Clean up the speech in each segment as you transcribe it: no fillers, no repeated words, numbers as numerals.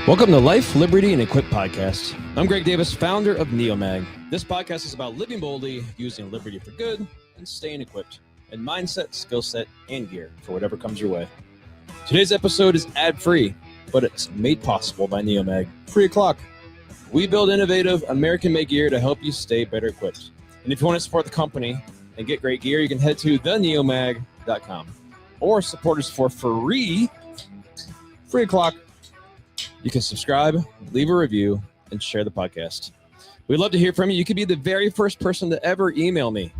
Welcome to Life, Liberty, and Equip Podcast. I'm Graig Davis, founder of NeoMag. This podcast is about living boldly, using liberty for good, and staying equipped in mindset, skill set, and gear for whatever comes your way. Today's episode is ad-free, but it's made possible by NeoMag. 3 o'clock. We build innovative, American-made gear to help you stay better equipped. And if you want to support the company and get great gear, you can head to theneomag.com or support us for free. 3 o'clock. You can subscribe, leave a review, and share the podcast. We'd love to hear from you. You could be the very first person to ever email me.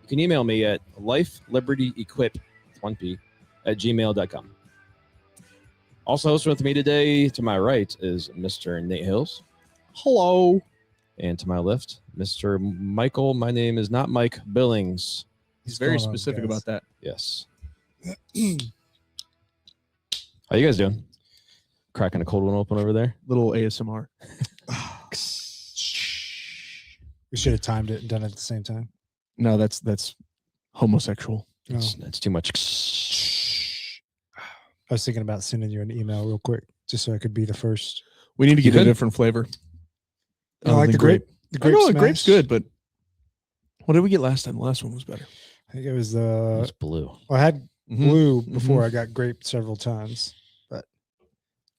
You can email me at lifelibertyequip@gmail.com. Also hosting with me today, to my right, is Mr. Nate Hills. Hello. And to my left, Mr. Michael. My name is not Mike Billings. He's very specific about that. Yes. How you guys doing? Cracking a cold one open over there. Little ASMR. We should have timed it and done it at the same time. No, that's homosexual. No. It's too much. I was thinking about sending you an email real quick, just so I could be the first. We need to get a different flavor. I like the grape. The grape. The grape's good, but what did we get last time? The last one was better. I think it was It's blue. I had blue before. I got grape several times, but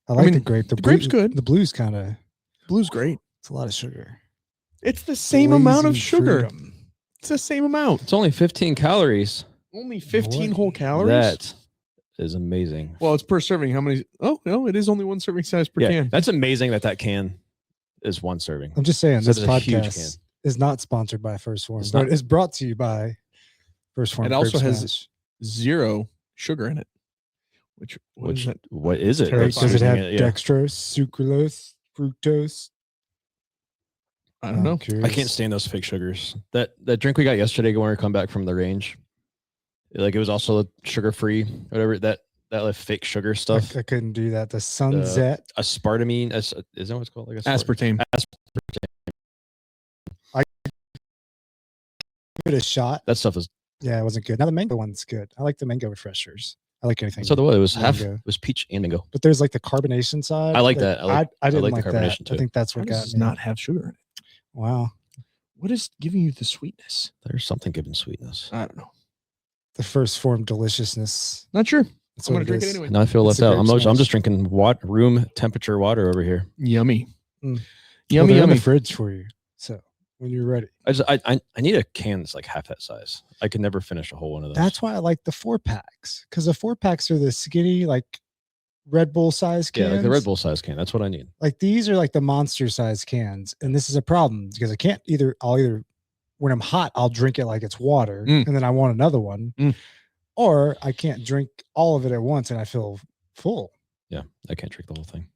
I like the grape. The grape's good. The blue's kind of. Blue's great. It's a lot of sugar. It's the same amount of Lazy sugar. freedom. It's the same amount. It's only 15 calories. Only 15 What? whole calories. That is amazing. Well, it's per serving. How many? Oh, no, it is only one serving size per can. That's amazing that can is one serving. I'm just saying, So this it's a huge podcast is not sponsored by First Form, It's but not. it's brought to you by First Form. It also Grape has Smash. zero sugar in it. What is that? What is it? Does it have Yeah. dextrose, sucralose, fructose? I don't know. I Curious. can't stand those fake sugars. That drink we got yesterday when we come back from the range, like it was also sugar free, whatever that like fake sugar stuff. I couldn't do that. The Sunset. Aspartame, is that what it's called? Like Aspartame. Give it a shot. That stuff is. Yeah, it wasn't good. Now the mango one's good. I like the mango refreshers. I like anything. So the way it was half. Mango. It was peach and mango. But there's like the carbonation side. I like that. I didn't like like the that. carbonation to I it. think that's How what does got me. not have sugar in it? Wow. What is giving you the sweetness? There's something giving sweetness. I don't know. The First Form deliciousness. Not sure. That's I'm what going to drink is. it anyway. Now I feel It's left a out. grape I'm smash. just drinking room temperature water over here. Yummy. Mm. Yummy, they're in yummy. the fridge for you. So when you're ready. I need a can that's like half that size. I can never finish a whole one of those. That's why I like the 4-packs. Because the 4-packs are the skinny, like Red Bull size cans. yeah, like the Red Bull size can. That's what I need. Like these are like the monster size cans. And this is a problem because I can't I'll either when I'm hot, I'll drink it like it's water, and then I want another one. Or I can't drink all of it at once and I feel full. Yeah, I can't drink the whole thing.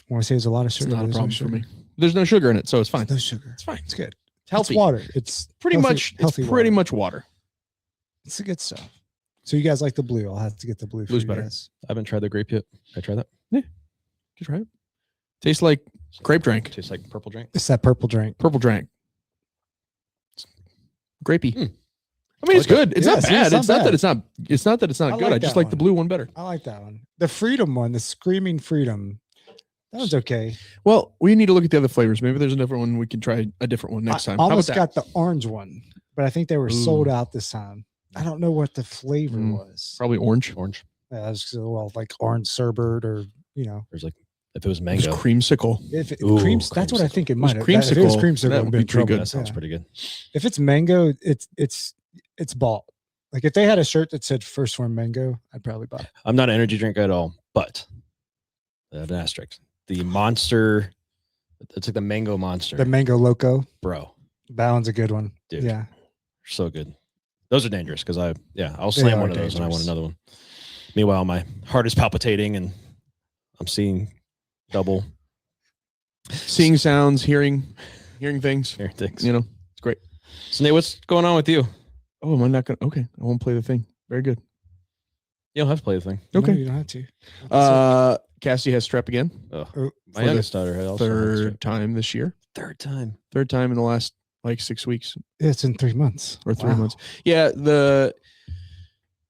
I want to say there's a lot of It's sugar. not a There's no problem for sugar. me. There's no sugar in it, so it's fine. There's no sugar. It's fine. It's good. It's healthy. It's water. It's Pretty healthy- much. healthy It's pretty water. much water. It's the good stuff. So you guys like the blue? I'll have to get the blue. Blue's for you better. guys. I haven't tried the grape yet. Can I try that? Just try it. Tastes like grape drink. Tastes like purple drink. It's that purple drink. Purple drink. Grapey. Mm. I mean, it's Okay. good. It's Yeah, not see, bad. it's not It's not bad. that it's not. It's not that it's not I good. like I just that like the one. blue one better. I like that one. The Freedom one, the Screaming Freedom. That one's okay. Well, we need to look at the other flavors. Maybe there's a different one. We can try a different one next time. I How about almost that? got the orange one, but I think they were sold Ooh. out this time. I don't know what the flavor was. Probably orange. Orange. Yeah, it was, well, like orange sherbet or, There's like if it was It was mango. creamsicle. if it, Ooh, creams, that's what I creamsicle. think it was might have. If it was creamsicle, creamsicle, that it would been be pretty good. That sounds Yeah. pretty good. If it's mango, it's bought. Like if they had a shirt that said First Form Mango, I'd probably buy it. I'm not an energy drinker at all, but I have an asterisk. The monster, it's like the mango monster, The Mango Loco, bro. that one's a good one. Dude. Yeah. So good. Those are dangerous because I'll They slam are one of those and I want dangerous. another one. Meanwhile, my heart is palpitating and I'm seeing double Seeing sounds, hearing things. here things. You know, it's great. So Nate, what's going on with you? Oh, am I not gonna? Okay, I won't play the thing. Very good. You don't have to play the thing. No, Okay. you don't have to. Cassie has strep again. Oh, Oh, my for youngest daughter had also had Third strep. time this year. Third time. Third time in the last like 6 weeks It's in 3 months or 3 Wow. months. Yeah, the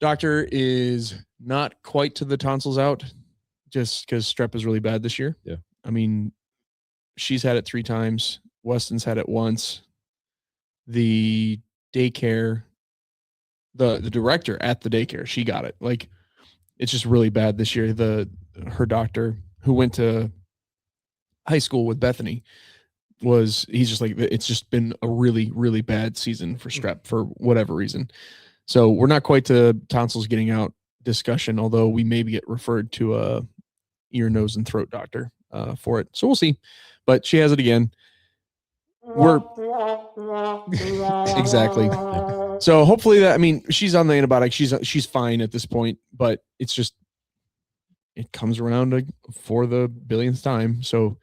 doctor is not quite to the tonsils out just because strep is really bad this year. Yeah. I mean, she's had it 3 times. Weston's had it once. The daycare, the director at the daycare, she got it. Like, it's just really bad this year. Her doctor, who went to high school with Bethany, he's just like, it's just been a really, really bad season for strep for whatever reason. So we're not quite to tonsils getting out discussion, although we maybe get referred to a ear, nose, and throat doctor for it. So we'll see. But she has it again. Exactly. So hopefully that, I mean, she's on the antibiotic. She's fine at this point, but it's just, it comes around for the billionth time. So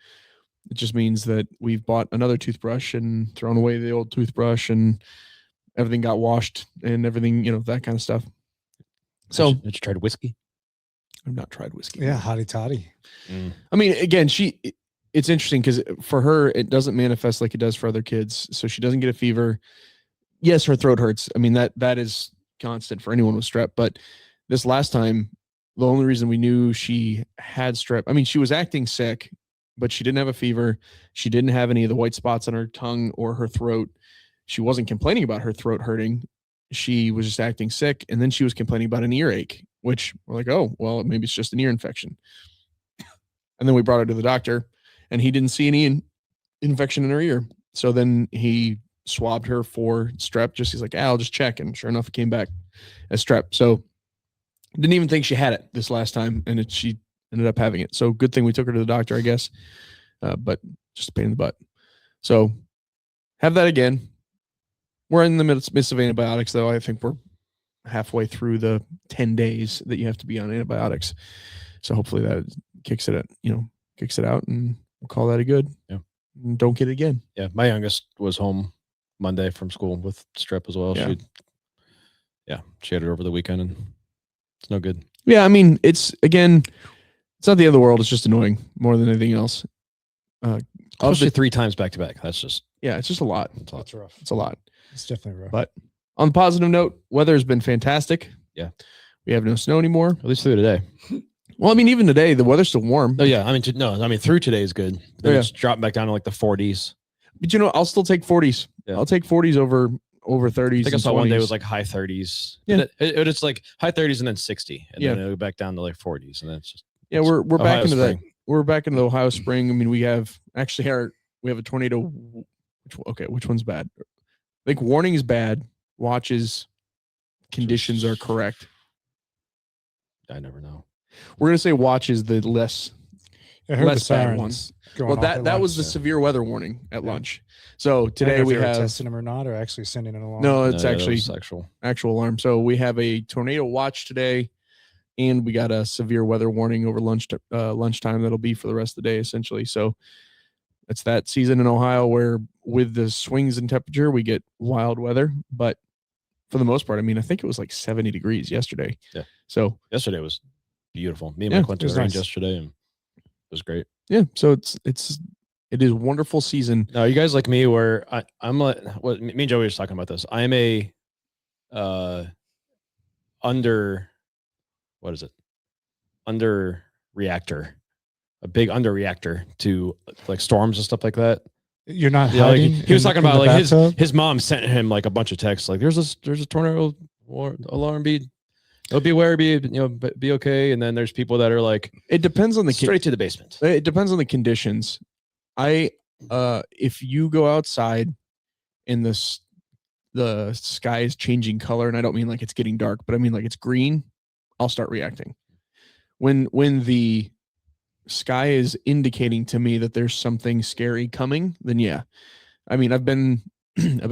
it just means that we've bought another toothbrush and thrown away the old toothbrush, and everything got washed and everything, that kind of stuff. So have you tried whiskey? I've not tried whiskey. Yeah, hotty toddy. I mean, again, it's interesting because for her, it doesn't manifest like it does for other kids. So she doesn't get a fever. Yes, her throat hurts. I mean, that is constant for anyone with strep. But this last time, the only reason we knew she had strep, I mean, she was acting sick, but she didn't have a fever. She didn't have any of the white spots on her tongue or her throat. She wasn't complaining about her throat hurting. She was just acting sick. And then she was complaining about an earache, which we're like, oh, well, maybe it's just an ear infection. And then we brought her to the doctor, and he didn't see any infection in her ear. So then he swabbed her for strep. He's like, I'll just check. And sure enough, it came back as strep. So didn't even think she had it this last time, and she ended up having it. So good thing we took her to the doctor, I guess. But just a pain in the butt. So have that again. We're in the midst of antibiotics, though. I think we're halfway through the 10 days that you have to be on antibiotics. So hopefully that kicks it out, and we'll call that a good. Yeah. And don't get it again. Yeah. My youngest was home Monday from school with strep as well. Yeah. She had it over the weekend, and it's no good. Yeah. I mean, it's not the end of the world. It's just annoying more than anything else. Especially 3 times back to back. That's just, it's just a lot. That's rough. It's a lot. It's definitely rough. But on the positive note, weather has been fantastic. Yeah. We have no snow anymore. at least through today. Well, I mean, even today, the weather's still warm. Oh yeah. I mean, through today is good. Then it's dropped back down to like the 40s. But I'll still take 40s. Yeah. I'll take 40s over 30s. I think I saw one day was like high 30s. Yeah. It's like high 30s and then 60. And then it'll go back down to like 40s. And then it's just. Yeah, we're back into spring. that. We're back into the Ohio spring. I mean, we have a tornado. Which one's bad? I think warning is bad. Watches conditions are correct. I never know. We're gonna say watch is the less bad one. Well, that was the severe weather warning at lunch. So today we have testing them or not, or actually sending an alarm. No, it's actual alarm. So we have a tornado watch today, and we got a severe weather warning over lunchtime that'll be for the rest of the day essentially. So it's that season in Ohio where with the swings in temperature we get wild weather, but for the most part, I mean, I think it was like 70 degrees yesterday. Yeah. So yesterday was beautiful. Me and Mike went to the range yesterday, and it was great. Yeah. So it is a wonderful season. Now, you guys like me where I'm like, what me and Joey were just talking about this. I'm a under reactor, a big under reactor to like storms and stuff like that. You're not hiding. Like, he was talking about like his mom sent him like a bunch of texts like there's a tornado alarm, beware, be okay. And then there's people that are like, it depends on straight to the basement. It depends on the conditions. If you go outside and the sky is changing color, and I don't mean like it's getting dark, but I mean like it's green, I'll start reacting. When the sky is indicating to me that there's something scary coming, then yeah. I mean, I've been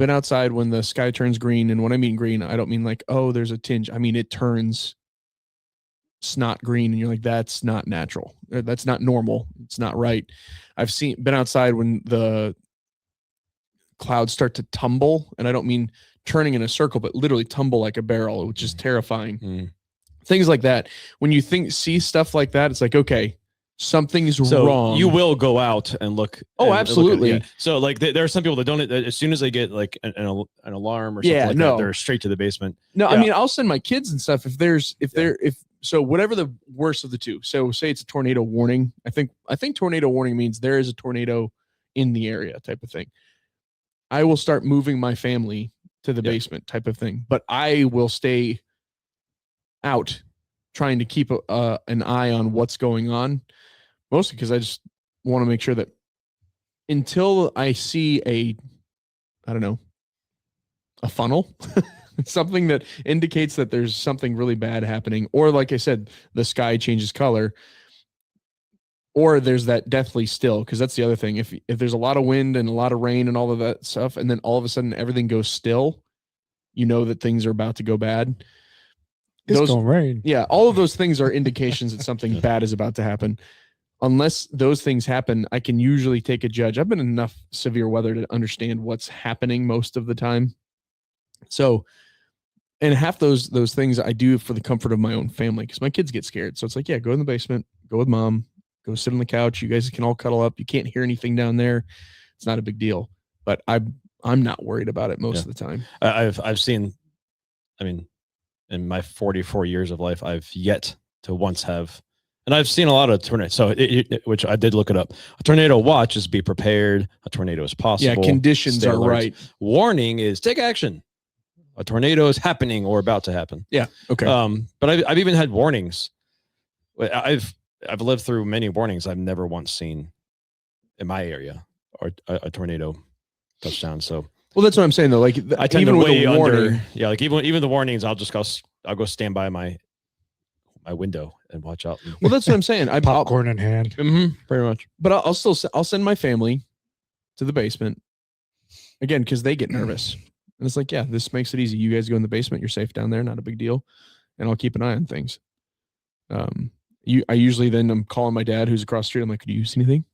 outside when the sky turns green, and when I mean green, I don't mean like, oh, there's a tinge. I mean, it turns snot green, and you're like, that's not natural. That's not normal. It's not right. I've been outside when the clouds start to tumble, and I don't mean turning in a circle, but literally tumble like a barrel, which is terrifying. Things like that. When you see stuff like that, it's like, okay, something's wrong. You will go out and look. Oh, absolutely. Look so like there are some people that don't, as soon as they get like an alarm or something that, they're straight to the basement. No, I mean, I'll send my kids and stuff if So whatever the worst of the two. So say it's a tornado warning. I think tornado warning means there is a tornado in the area type of thing. I will start moving my family to the basement type of thing, but I will stay out trying to keep an eye on what's going on, mostly because I just want to make sure that until I see a funnel, something that indicates that there's something really bad happening, or like I said, the sky changes color, or there's that deathly still, because that's the other thing. If there's a lot of wind and a lot of rain and all of that stuff, and then all of a sudden everything goes still, you know that things are about to go bad. It's gonna rain. Yeah, all of those things are indications that something bad is about to happen. Unless those things happen, I can usually take a judge. I've been in enough severe weather to understand what's happening most of the time. So, and half those things I do for the comfort of my own family, because my kids get scared. So it's like, yeah, go in the basement, go with mom, go sit on the couch. You guys can all cuddle up. You can't hear anything down there. It's not a big deal. But I'm not worried about it most of the time. I've seen, I mean, in my 44 years of life, I've yet to once have, and I've seen a lot of tornadoes. So, which I did look it up. A tornado watch is be prepared. A tornado is possible. Yeah, conditions are right. Warning is take action. A tornado is happening or about to happen. Yeah. Okay. But I've even had warnings. I've lived through many warnings. I've never once seen in my area or a tornado touchdown. So, well, that's what I'm saying though. Like I tend even to with way a warning, under. Yeah, like even the warnings, I'll go stand by my window and watch out. Well, that's what I'm saying. Popcorn in hand. Pretty much. But I'll send my family to the basement again because they get nervous. And it's like, yeah, this makes it easy. You guys go in the basement. You're safe down there. Not a big deal. And I'll keep an eye on things. I usually then I'm calling my dad who's across the street. I'm like, do you see anything?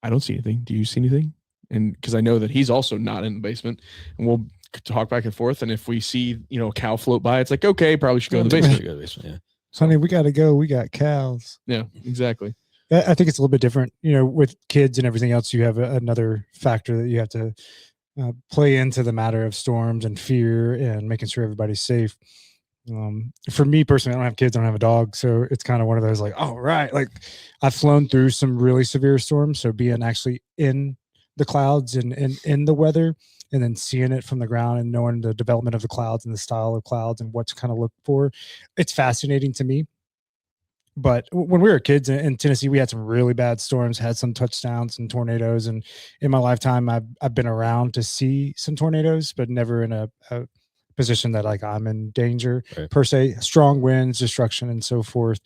I don't see anything. Do you see anything? And because I know that he's also not in the basement, and we'll talk back and forth. And if we see, a cow float by, it's like, okay, probably should go in the basement. Yeah. Sonny, we got to go. We got cows. Yeah, exactly. I think it's a little bit different, with kids and everything else. You have another factor that you have to play into the matter of storms and fear and making sure everybody's safe. For me personally, I don't have kids, I don't have a dog, so it's kind of one of those like, oh, right. Like I've flown through some really severe storms, so being actually in the clouds and in the weather, and then seeing it from the ground and knowing the development of the clouds and the style of clouds and what to kind of look for, it's fascinating to me. But when we were kids in Tennessee, we had some really bad storms, had some touchdowns and tornadoes. And in my lifetime, I've been around to see some tornadoes, but never in a position that like I'm in danger per se. Strong winds, destruction, and so forth.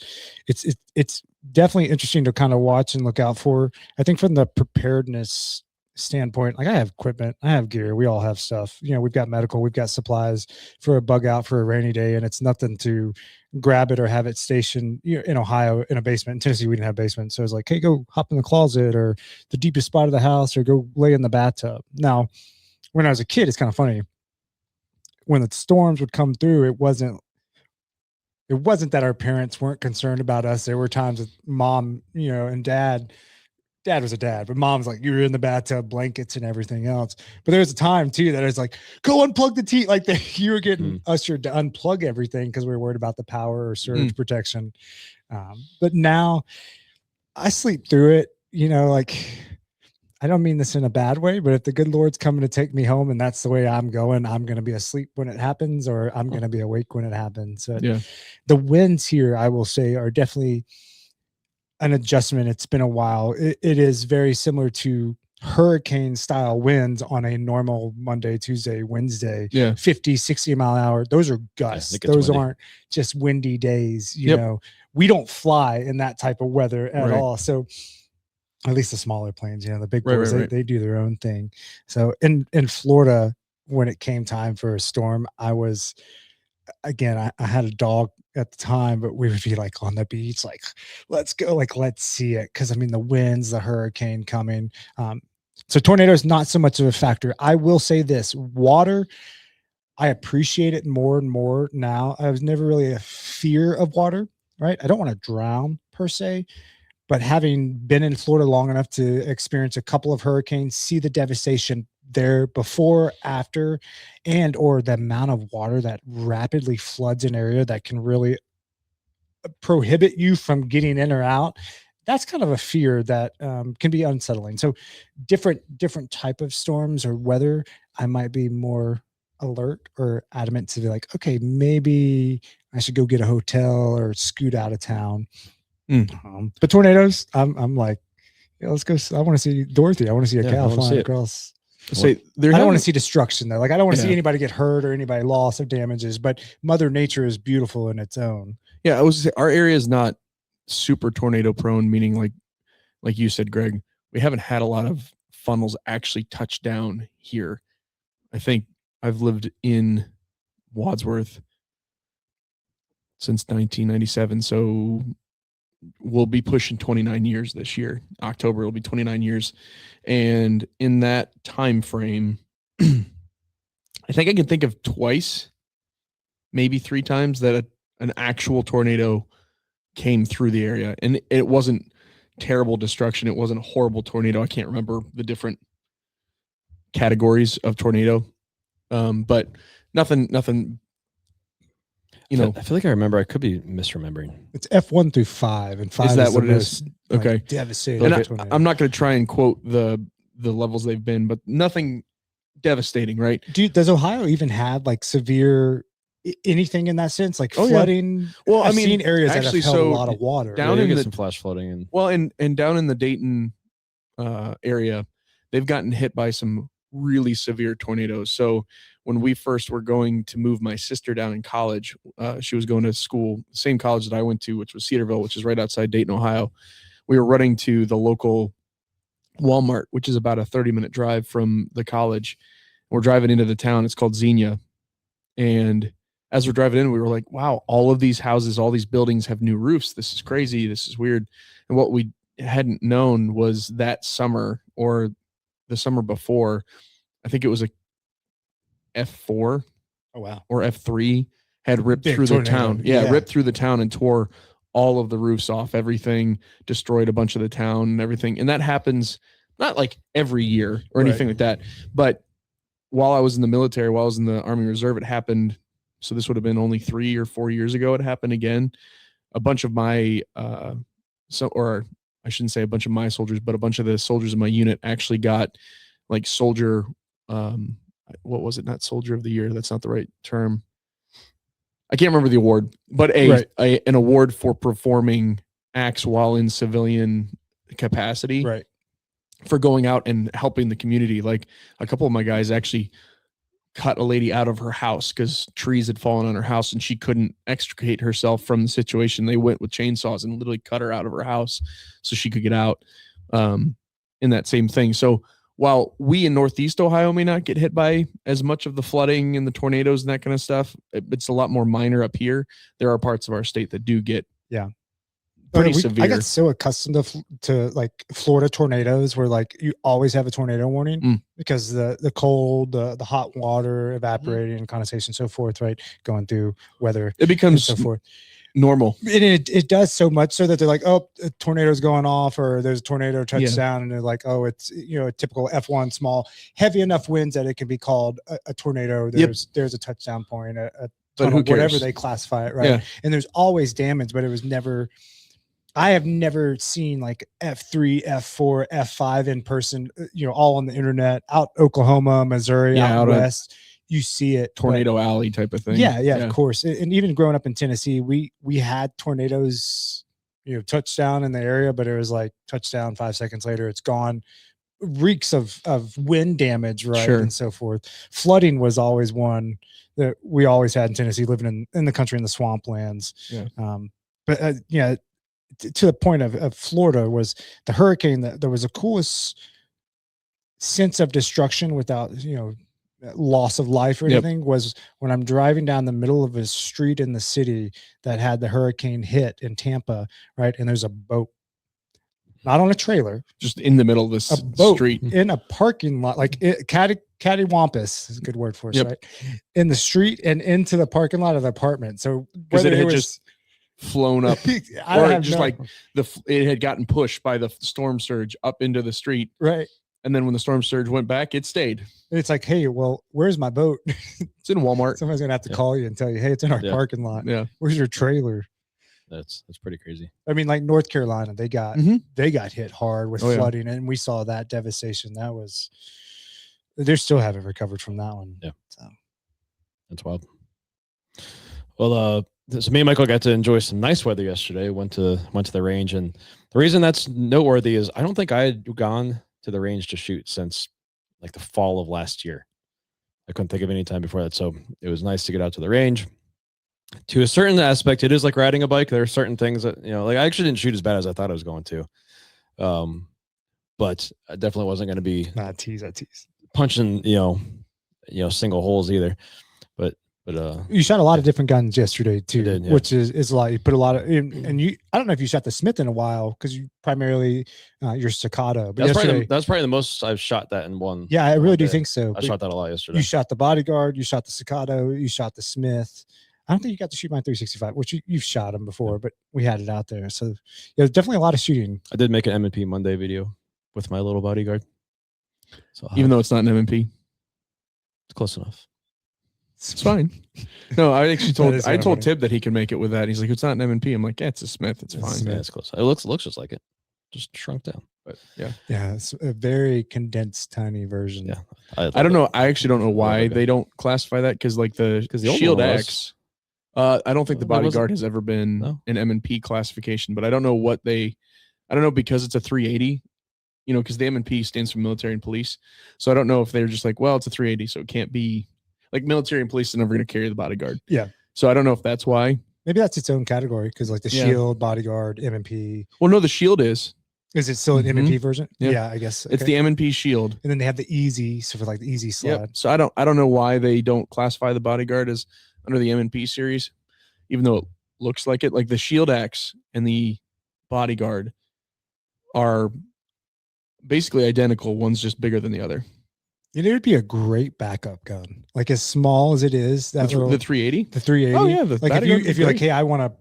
It's definitely interesting to kind of watch and look out for. I think from the preparedness standpoint, like I have equipment, I have gear, we all have stuff. We've got medical, we've got supplies for a bug out for a rainy day, and it's nothing to grab it or have it stationed in Ohio in a basement. In Tennessee, we didn't have basement, so it's like, hey, go hop in the closet or the deepest spot of the house or go lay in the bathtub. Now, when I was a kid, it's kind of funny. When the storms would come through, it wasn't that our parents weren't concerned about us. There were times with mom, and dad was a dad, but mom's like, you were in the bathtub, blankets and everything else. But there was a time too that it's like, go unplug the TV. Like you were getting ushered to unplug everything because we were worried about the power or surge protection. But now I sleep through it, like I don't mean this in a bad way, but if the good Lord's coming to take me home and that's the way I'm going, I'm going to be asleep when it happens, or I'm going to be awake when it happens. So the winds here, I will say, are definitely an adjustment. It's been a while. It is very similar to hurricane style winds on a normal Monday, Tuesday, Wednesday, 50, 60 mile an hour. Those are gusts. Those aren't just windy days. We don't fly in that type of weather at all. So at least the smaller planes, the big boys, they do their own thing. So in Florida, when it came time for a storm, I was, again, I had a dog at the time, but we would be like on the beach, like, let's go, like, let's see it. Cause the winds, the hurricane coming. So tornadoes, not so much of a factor. I will say this: water, I appreciate it more and more now. I was never really a fear of water, right? I don't want to drown per se, but having been in Florida long enough to experience a couple of hurricanes, see the devastation there before, after, and or the amount of water that rapidly floods an area that can really prohibit you from getting in or out. That's kind of a fear that can be unsettling. So different type of storms or weather, I might be more alert or adamant to be like, okay, maybe I should go get a hotel or scoot out of town. But tornadoes, I'm like, yeah, let's go. I want to see Dorothy. I want to see a cow flying across. I don't want to see destruction though. Like I don't want to see anybody get hurt or anybody lost or damages, but Mother Nature is beautiful in its own. Yeah, our area is not super tornado prone, meaning like you said, Greg, we haven't had a lot of funnels actually touch down here. I think I've lived in Wadsworth since 1997, so we'll be pushing 29 years this year. October will be 29 years, and in that time frame, I think I can think of twice, maybe 3 times that an actual tornado came through the area, and it wasn't terrible destruction. It wasn't a horrible tornado. I can't remember the different categories of tornado, but nothing. You know, I feel like I remember. I could be misremembering. It's F1 through 5, and 5 is that what it is? Okay, devastating. And I'm not going to try and quote the levels they've been, but nothing devastating, right? Does Ohio even have like severe anything in that sense, like flooding? Yeah. Well, I've seen areas that have held a lot of water. Down in some flash flooding, and down in the Dayton area, they've gotten hit by some really severe tornadoes. So when we first were going to move my sister down in college, she was going to school, same college that I went to, which was Cedarville, which is right outside Dayton, Ohio. We were running to the local Walmart, which is about a 30-minute drive from the college. We're driving into the town. It's called Xenia. And as we're driving in, we were like, wow, all of these houses, all these buildings have new roofs. This is crazy. This is weird. And what we hadn't known was that summer or the summer before, I think it was a F4 or F3 had ripped through the town. Yeah, ripped through the town and tore all of the roofs off, everything, destroyed a bunch of the town and everything. And that happens not like every year or anything like that. But while I was in the military, while I was in the Army Reserve, it happened. So this would have been only 3 or 4 years ago. It happened again. A bunch of my, or I shouldn't say a bunch of my soldiers, but a bunch of the soldiers in my unit actually got like soldier, what was it? Not soldier of the year. That's not the right term. I can't remember the award, but an award for performing acts while in civilian capacity, for going out and helping the community. Like a couple of my guys actually cut a lady out of her house because trees had fallen on her house and she couldn't extricate herself from the situation. They went with chainsaws and literally cut her out of her house so she could get out, in that same thing. So while we in Northeast Ohio may not get hit by as much of the flooding and the tornadoes and that kind of stuff, it's a lot more minor up here. There are parts of our state that do get pretty severe. I got so accustomed to like Florida tornadoes where like you always have a tornado warning because the cold, the hot water evaporating and condensation, so forth, right? Going through weather. It becomes so forth. Normal. And it does so much so that they're like, oh, a tornado's going off, or there's a tornado touchdown, and they're like, oh, it's a typical F1 small, heavy enough winds that it can be called a tornado. There's a touchdown point, but who cares? Whatever they classify it, right? Yeah. And there's always damage, but it was never. I have never seen like F3, F4, F5 in person, all on the internet, out Oklahoma, Missouri, out west. You see it. Tornado alley type of thing. Yeah, of course. And even growing up in Tennessee, we had tornadoes, touchdown in the area, but it was like touchdown 5 seconds later, it's gone. Reeks of wind damage, right? Sure. And so forth. Flooding was always one that we always had in Tennessee, living in the country in the swamplands. Yeah. To the point of Florida was the hurricane that there was the coolest sense of destruction without, loss of life or anything was when I'm driving down the middle of a street in the city that had the hurricane hit in Tampa, right? And there's a boat, not on a trailer, just in the middle of this street in a parking lot, like cattywampus is a good word for us, right? In the street and into the parking lot of the apartment. So whether it was just flown up or it had gotten pushed by the storm surge up into the street, right? And then when the storm surge went back, it stayed. It's like, hey, well, where's my boat? It's in Walmart. Somebody's gonna have to call you and tell you, hey, it's in our parking lot. Yeah, where's your trailer? That's pretty crazy. I mean, like North Carolina, they got hit hard with flooding, and we saw that devastation. They still haven't recovered from that one. Yeah, so that's wild. Well, so me and Michael got to enjoy some nice weather yesterday. Went to the range, and the reason that's noteworthy is I don't think I had gone to the range to shoot since like the fall of last year. I couldn't think of any time before that, so it was nice to get out to the range. To a certain aspect, it is like riding a bike. There are certain things that, like I actually didn't shoot as bad as I thought I was going to. But I definitely wasn't going to be tease punching, single holes either. But you shot a lot of different guns yesterday too, did, yeah. which is a lot. You put a lot of and you. I don't know if you shot the Smith in a while because you primarily your Staccato. But that's probably the most I've shot that in one. Yeah, I really do think so. I shot that a lot yesterday. You shot the Bodyguard, you shot the Staccato, you shot the Smith. I don't think you got to shoot my 365, which you've shot them before, but we had it out there. So there's definitely a lot of shooting. I did make an M&P Monday video with my little Bodyguard. So even though it's not an M&P, it's close enough. It's fine. No, I actually told Tib that he can make it with that. He's like, it's not an M&P. I'm like, yeah, it's a Smith. It's fine. Yeah, it's close. It looks just like it, just shrunk down. But yeah, it's a very condensed, tiny version. Yeah, I don't know. I actually don't know why they don't classify that because the Shield X. I don't think the Bodyguard has ever been an M&P classification, but I don't know I don't know because it's a 380. Because the M&P stands for military and police. So I don't know if they're just like, well, it's a 380, so it can't be like military and police are never going to carry the Bodyguard. Yeah. So I don't know if that's why. Maybe that's its own category because like the Shield, Bodyguard, M&P. Well, no, the Shield is. Is it still an M&P version? Yeah, I guess. It's the M&P Shield. And then they have the Easy, so for like the Easy slide. Yep. So I don't know why they don't classify the Bodyguard as under the M&P series, even though it looks like it. Like the Shield X and the Bodyguard are basically identical. One's just bigger than the other. It would be a great backup gun, like as small as it is. That the 380. The 380. Oh yeah, like if you're like, hey, I want a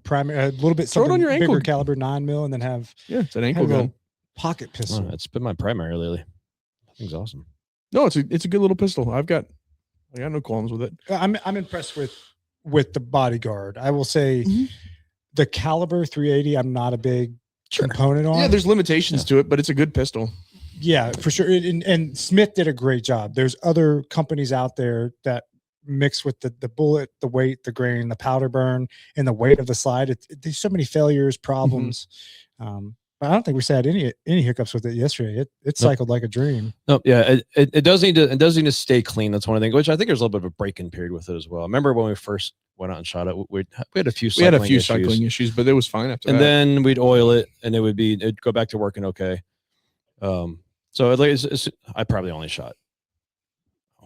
little bit throw it on your bigger ankle caliber 9mm, and then have it's an ankle gun, pocket pistol. It's been my primary lately. I think it's awesome. No, it's a good little pistol. I got no qualms with it. I'm impressed with the Bodyguard. I will say the caliber 380. I'm not a big component on. Yeah, there's limitations to it, but it's a good pistol. Yeah, for sure. And Smith did a great job. There's other companies out there that mix with the bullet, the weight, the grain, the powder burn, and the weight of the slide. There's so many failures, problems. But I don't think we had any hiccups with it yesterday. It cycled like a dream. No, yeah, it does need to stay clean. That's one of the things. Which I think there's a little bit of a break-in period with it as well. I remember when we first went out and shot it, we had a few cycling issues, but it was fine after that. And then we'd oil it, and it'd go back to working okay. So I probably only shot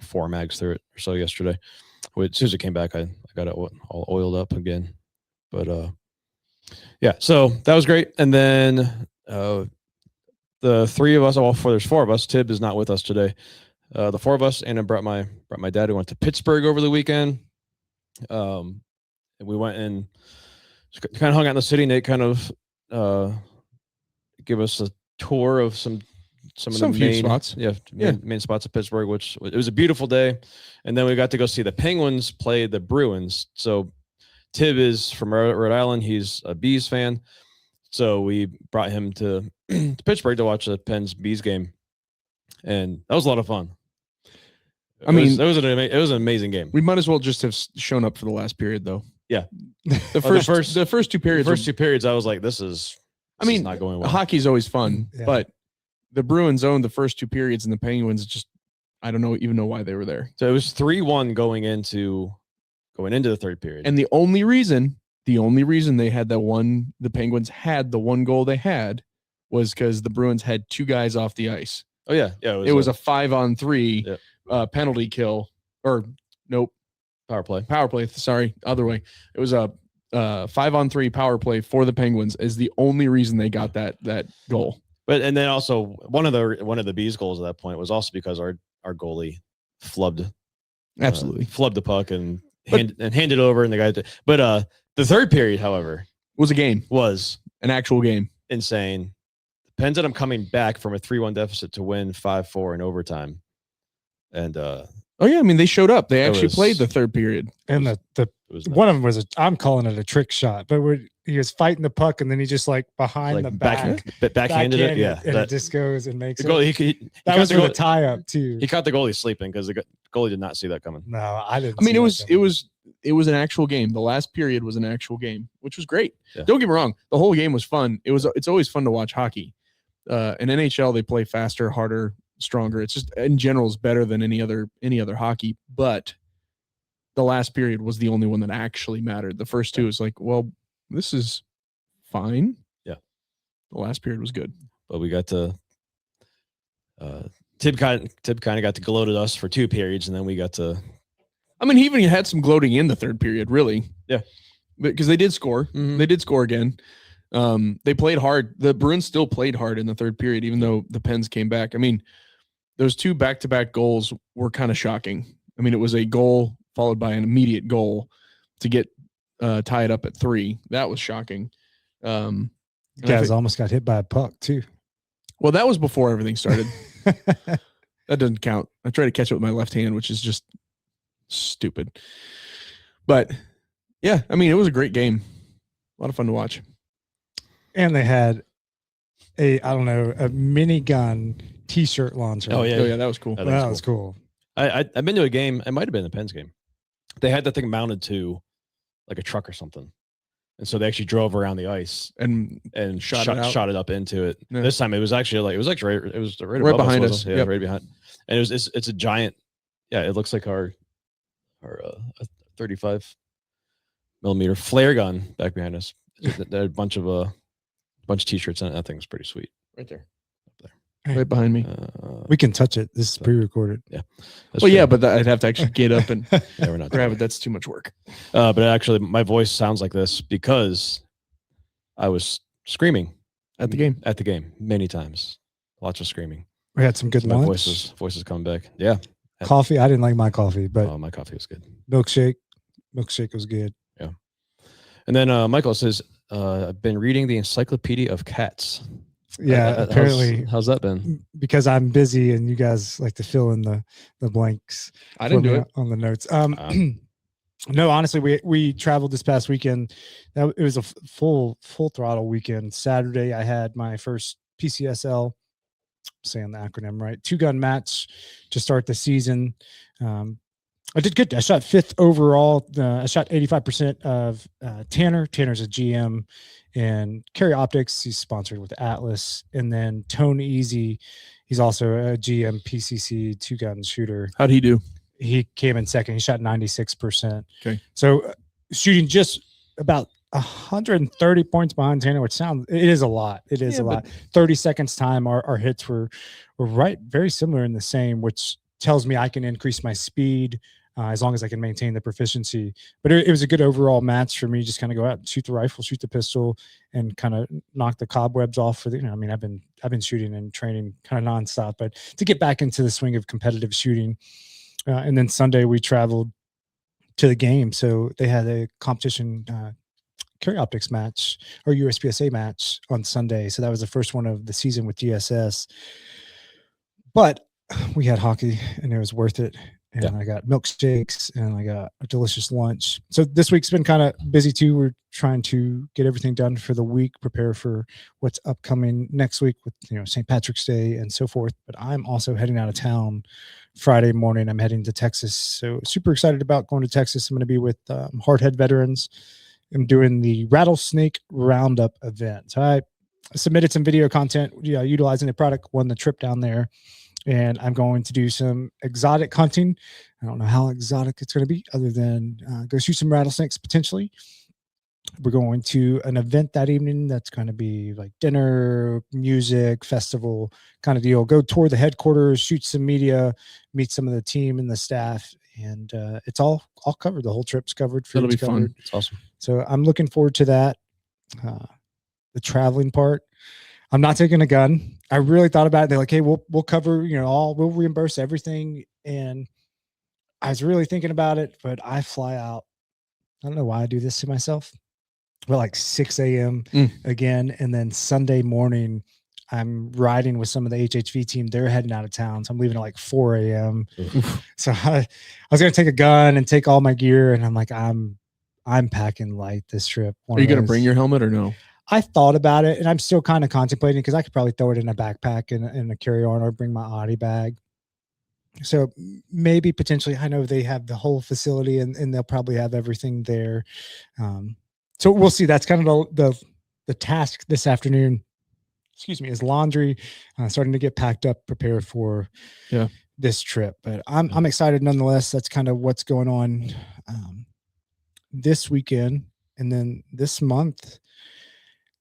4 mags through it or so yesterday. As soon as it came back, I got it all oiled up again. But yeah, so that was great. And then the 3 of us, there's 4 of us. Tib is not with us today. The 4 of us, and I brought my dad, who went to Pittsburgh over the weekend. And we went and kind of hung out in the city. Nate kind of give us a tour of some of the main spots. Main spots of Pittsburgh, which it was a beautiful day. And then we got to go see the Penguins play the Bruins. So Tib is from Rhode Island. He's a Bees fan. So we brought him to Pittsburgh to watch the Pens Bees game. And that was a lot of fun. It was an amazing game. We might as well just have shown up for the last period, though. Yeah. The first 2 periods. The first 2 periods, I was like, this is not going well. Hockey's always fun, but the Bruins owned the first 2 periods, and the Penguins I don't even know why they were there. So it was 3-1 going into the third period. And the only reason they had the Penguins had the 1 goal they had was because the Bruins had 2 guys off the ice. Oh yeah. It was a 5-on-3 penalty kill, or nope. Power play. Sorry. Other way. It was a 5-on-3 power play for the Penguins is the only reason they got that goal. And then also one of the Bees goals at that point was also because our goalie flubbed the puck and handed over, and the guy. But the third period, however, was an actual game. Insane. The Pens ended up coming back from a 3-1 deficit to win 5-4 in overtime, and they showed up. They actually played the third period, and the one of them was I'm calling it a trick shot, but he was fighting the puck, and then he just like behind Like the back, backhanded it. Yeah, and it just goes and makes the goalie. that was for the tie up too. He caught the goalie sleeping because the goalie did not see that coming. No, I didn't. I mean, it was an actual game. The last period was an actual game, which was great. Yeah. Don't get me wrong. The whole game was fun. It's always fun to watch hockey. In NHL, they play faster, harder, stronger. It's just in general is better than any other hockey. But the last period was the only one that actually mattered. The first two is like, well, this is fine. Yeah. The last period was good. But we got to Tib kind of got to gloat at us for 2 periods, and then we got to. I mean, he even had some gloating in the third period, really. Yeah. Because they did score. Mm-hmm. They did score again. They played hard. The Bruins still played hard in the third period, even though the Pens came back. I mean, those 2 back-to-back goals were kind of shocking. I mean, it was a goal followed by an immediate goal to get tied up at 3. That was shocking. Guys almost got hit by a puck too. Well, that was before everything started. That doesn't count. I tried to catch it with my left hand, which is just stupid. But yeah, I mean, it was a great game. A lot of fun to watch. And they had a minigun t-shirt launcher. Oh yeah, that was cool. That was cool. I've been to a game. It might have been the Pens game. They had that thing mounted to like a truck or something, and so they actually drove around the ice and shot it up into it. Yeah. This time it was actually right right behind us. Yeah, yep. right behind. And it's a giant. Yeah, it looks like our 35 millimeter flare gun back behind us. There are a bunch of t-shirts in it. That thing's pretty sweet. Right there. Hey. Right behind me. We can touch it. This is pre-recorded. Yeah. Well, yeah, but I'd have to actually get up and we're not grab it. That's too much work. But actually, my voice sounds like this because I was screaming At the game. At the game many times. Lots of screaming. We had some good My lunch. voice is coming back. Yeah. Coffee. I didn't like my coffee, but my coffee was good. milkshake was good. Yeah. And then Michael says, I've been reading the Encyclopedia of Cats. Yeah, apparently. How's that been? Because I'm busy and you guys like to fill in the blanks. I didn't do it on the notes. No, honestly, we traveled this past weekend. It was a full throttle weekend. Saturday, I had my first PCSL, saying the acronym right, 2-gun match to start the season. I did good. I shot 5th overall. I shot 85% of Tanner. Tanner's a GM in Carry Optics. He's sponsored with Atlas. And then Tone Easy, he's also a GM PCC 2-gun shooter. How'd he do? He came in second. He shot 96%. Okay. So shooting just about 130 points behind Tanner, which it is a lot. It is a lot. 30 seconds time. Our hits were right, very similar in the same, which tells me I can increase my speed as long as I can maintain the proficiency. But it was a good overall match for me. Just kind of go out and shoot the rifle, shoot the pistol, and kind of knock the cobwebs off for the. I mean, I've been shooting and training kind of nonstop, but to get back into the swing of competitive shooting. And then Sunday we traveled to the game, so they had a competition Carry Optics match or USPSA match on Sunday. So that was the first one of the season with GSS. But we had hockey, and it was worth it. And I got milkshakes and I got a delicious lunch. So this week's been kind of busy too. We're trying to get everything done for the week, prepare for what's upcoming next week with, St. Patrick's Day and so forth. But I'm also heading out of town Friday morning. I'm heading to Texas. So super excited about going to Texas. I'm going to be with Hardhead veterans. I'm doing the Rattlesnake Roundup event. So I submitted some video content, utilizing the product, won the trip down there. And I'm going to do some exotic hunting. I don't know how exotic it's going to be other than go shoot some rattlesnakes potentially. We're going to an event that evening that's going to be like dinner, music, festival kind of deal. Go tour the headquarters, shoot some media, meet some of the team and the staff. And it's all covered. The whole trip's covered. It'll be covered. fun. It's awesome. So I'm looking forward to that. The traveling part. I'm not taking a gun. I really thought about it. They're like, hey, we'll cover, we'll reimburse everything. And I was really thinking about it, but I fly out. I don't know why I do this to myself, but like 6 a.m. again. And then Sunday morning, I'm riding with some of the HHV team. They're heading out of town. So I'm leaving at like 4 a.m. So I was going to take a gun and take all my gear. And I'm like, I'm I'm packing light this trip. Are you going to bring your helmet or no? I thought about it, and I'm still kind of contemplating because I could probably throw it in a backpack and a carry-on, or bring my Audi bag. So maybe potentially, I know they have the whole facility, and they'll probably have everything there. So we'll see. That's kind of the task this afternoon. Excuse me, is laundry, starting to get packed up, prepared for this trip. But I'm excited nonetheless. That's kind of what's going on this weekend, and then this month.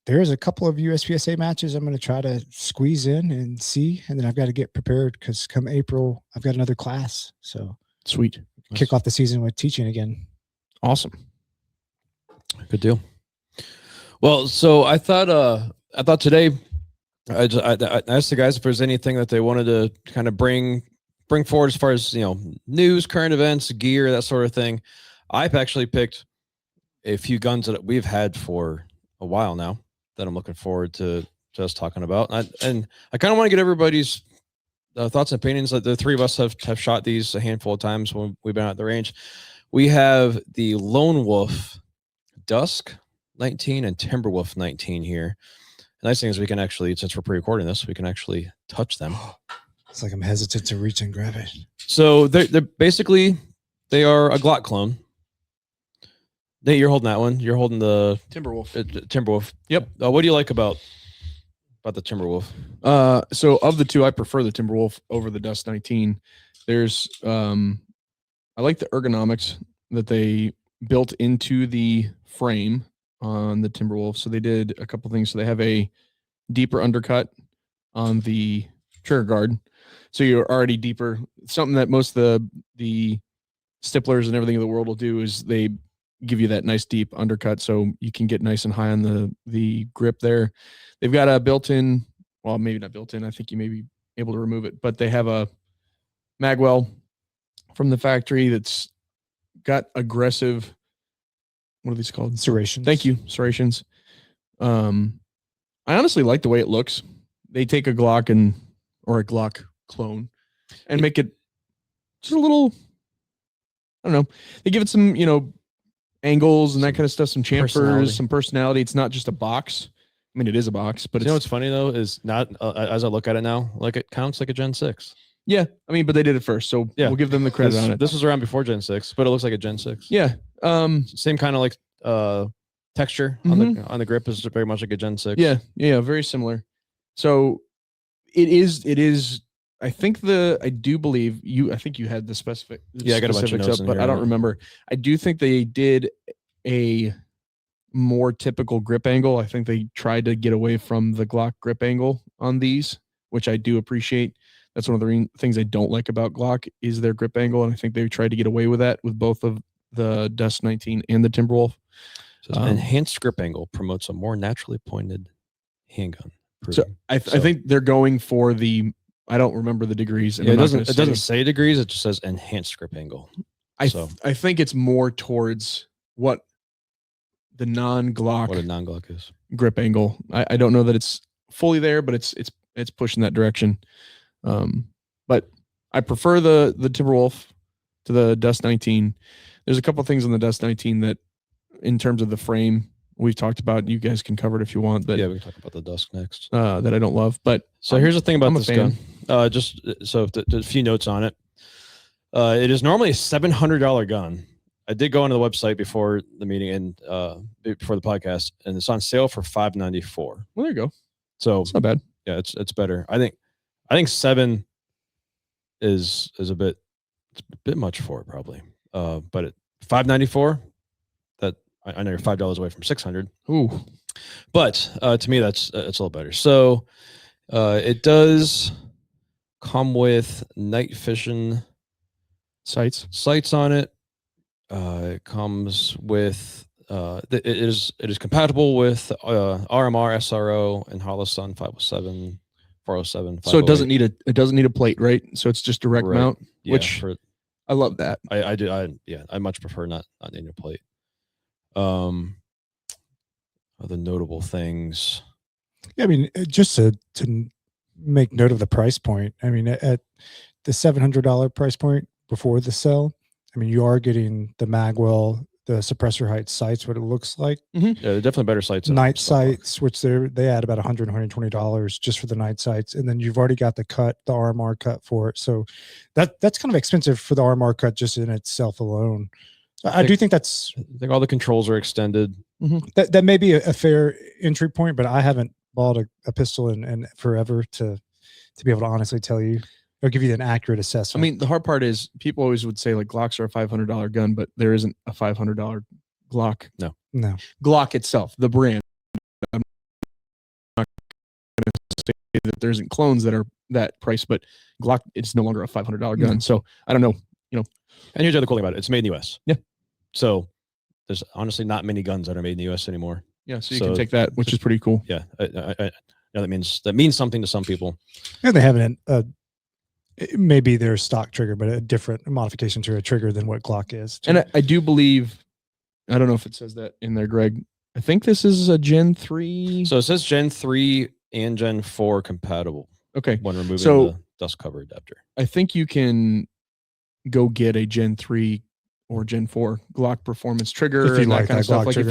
There's a couple of USPSA matches I'm going to try to squeeze in and see, and then I've got to get prepared because come April I've got another class. So sweet, kick off the season with teaching again. Awesome, good deal. Well, so I thought today I asked the guys if there's anything that they wanted to kind of bring forward as far as news, current events, gear, that sort of thing. I've actually picked a few guns that we've had for a while now that I'm looking forward to just talking about. And I kind of want to get everybody's thoughts and opinions. That the three of us have shot these a handful of times when we've been at the range. We have the Lone Wolf Dusk 19 and Timberwolf 19 here. The nice thing is we can actually, since we're pre-recording this, we can actually touch them. It's like I'm hesitant to reach and grab it. So they're basically, they are a Glock clone. Nate, you're holding that one. You're holding the Timberwolf. Timberwolf. Yep. What do you like about the Timberwolf? So of the two, I prefer the Timberwolf over the Dust 19. There's I like the ergonomics that they built into the frame on the Timberwolf. So they did a couple things. So they have a deeper undercut on the trigger guard. So you're already deeper. Something that most of the stipplers and everything in the world will do is they give you that nice deep undercut so you can get nice and high on the grip there. They've got a built-in, well, maybe not built-in, I think you may be able to remove it, but they have a magwell from the factory that's got aggressive, what are these called? Serrations. Thank you, serrations. I honestly like the way it looks. They take a Glock or a Glock clone and make it just a little, I don't know. They give it some, angles and that kind of stuff, some chamfers, some personality. It's not just a box. I mean, it is a box, but what's funny though is not as I look at it now, like it counts like a Gen 6. Yeah, I mean, but they did it first, so we'll give them the credit on it. This was around before Gen 6, but it looks like a Gen 6. Yeah, same kind of like texture on the grip is very much like a Gen 6. Yeah, very similar. So it is. I do believe you. I think you had the specific. Yeah, I got a bunch of notes up, but I don't remember. I do think they did a more typical grip angle. I think they tried to get away from the Glock grip angle on these, which I do appreciate. That's one of the things I don't like about Glock is their grip angle, and I think they tried to get away with that with both of the Dust 19 and the Timberwolf. So enhanced grip angle promotes a more naturally pointed handgun. So I think they're going for the. I don't remember the degrees. And it doesn't say degrees. It just says enhanced grip angle. I think it's more towards what the non-Glock. What a non-Glock is. Grip angle. I don't know that it's fully there, but it's pushing that direction. But I prefer the Timberwolf to the Dust 19. There's a couple things on the Dust 19 that, in terms of the frame, we've talked about. You guys can cover it if you want. But yeah, we can talk about the Dusk next. That I don't love. But so here's the thing about this gun. Just so a few notes on it. It is normally a $700 gun. I did go onto the website before the meeting and before the podcast, and it's on sale for $594. Well, there you go. So it's not bad. Yeah, it's better. I think $7 is a bit much for it probably. But at $594, that I know you're $5 away from $600. Ooh, but to me it's a little better. So it does come with night vision sights on it. It comes with it is compatible with RMR, SRO, and Holosun 507, 407. So it doesn't need a plate, right? So it's just direct mount, which I love that. I much prefer not needing a plate. Other notable things. Yeah, I mean, just to make note of the price point. I mean, at the $700 price point before the sale, I mean, you are getting the magwell, the suppressor height sights, what it looks like. Yeah, they're definitely better sights. Night sights, which they add about $100, $120 just for the night sights, and then you've already got the RMR cut for it. So that's kind of expensive for the RMR cut just in itself alone. I do think that's. I think all the controls are extended. That may be a fair entry point, but I haven't bought a pistol in forever to be able to honestly tell you or give you an accurate assessment. I mean, the hard part is people always would say like Glocks are a $500 gun, but there isn't a $500 Glock. No. Glock itself, the brand. I'm not going to say that there isn't clones that are that price, but Glock, it's no longer a $500 gun. No. So I don't know, And here's the other cool thing about it. It's made in the US. Yeah. So there's honestly not many guns that are made in the US anymore. Yeah. So you can take that, which is pretty cool. Yeah. That means something to some people. And they have maybe their stock trigger, but a different modification to a trigger than what Glock is. And I do believe, I don't know if it says that in there, Greg. I think this is a Gen 3. So it says Gen 3 and Gen 4 compatible. Okay. When removing So the dust cover adapter. I think you can go get a Gen 3 or Gen 4 Glock performance trigger and that kind of stuff. Like if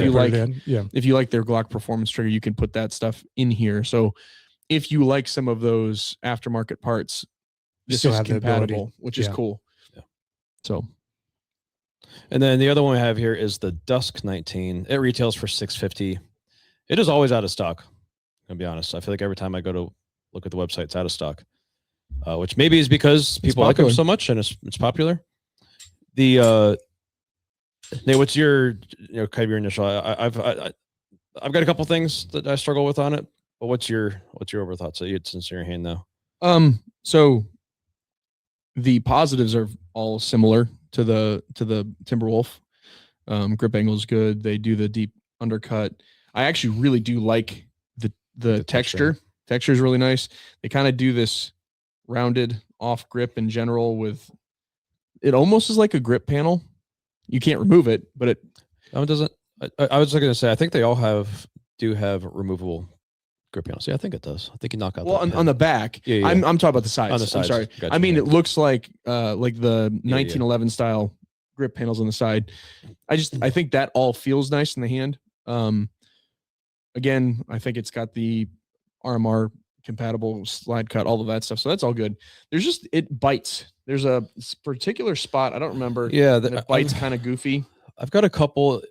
you like their Glock performance trigger, you can put that stuff in here. So if you like some of those aftermarket parts, this is compatible, which is cool. Yeah. So, and then the other one we have here is the Dusk 19. It retails for $650. It is always out of stock. I'm gonna be honest. I feel like every time I go to look at the website, it's out of stock, which maybe is because people like them so much and it's popular. The Nate, what's your kind of your initial? I've got a couple things that I struggle with on it, but what's your overall thoughts? It's in your hand now. So the positives are all similar to the Timberwolf. Grip angle is good. They do the deep undercut. I actually really do like the texture. Texture is really nice. They kind of do this rounded off grip in general with it almost is like a grip panel. You can't remove it, but it doesn't. I was going to say I think they all do have removable grip panels. Yeah, I think it does. I think you knock out. Well, on the back. Yeah. I'm talking about the sides. On the sides. I'm sorry. Gotcha. I mean, it looks like the 1911 style grip panels on the side. I think that all feels nice in the hand. Again, I think it's got the RMR compatible slide cut, all of that stuff. So that's all good. It bites. There's a particular spot. I don't remember. Yeah. It bites kind of goofy. I've got a couple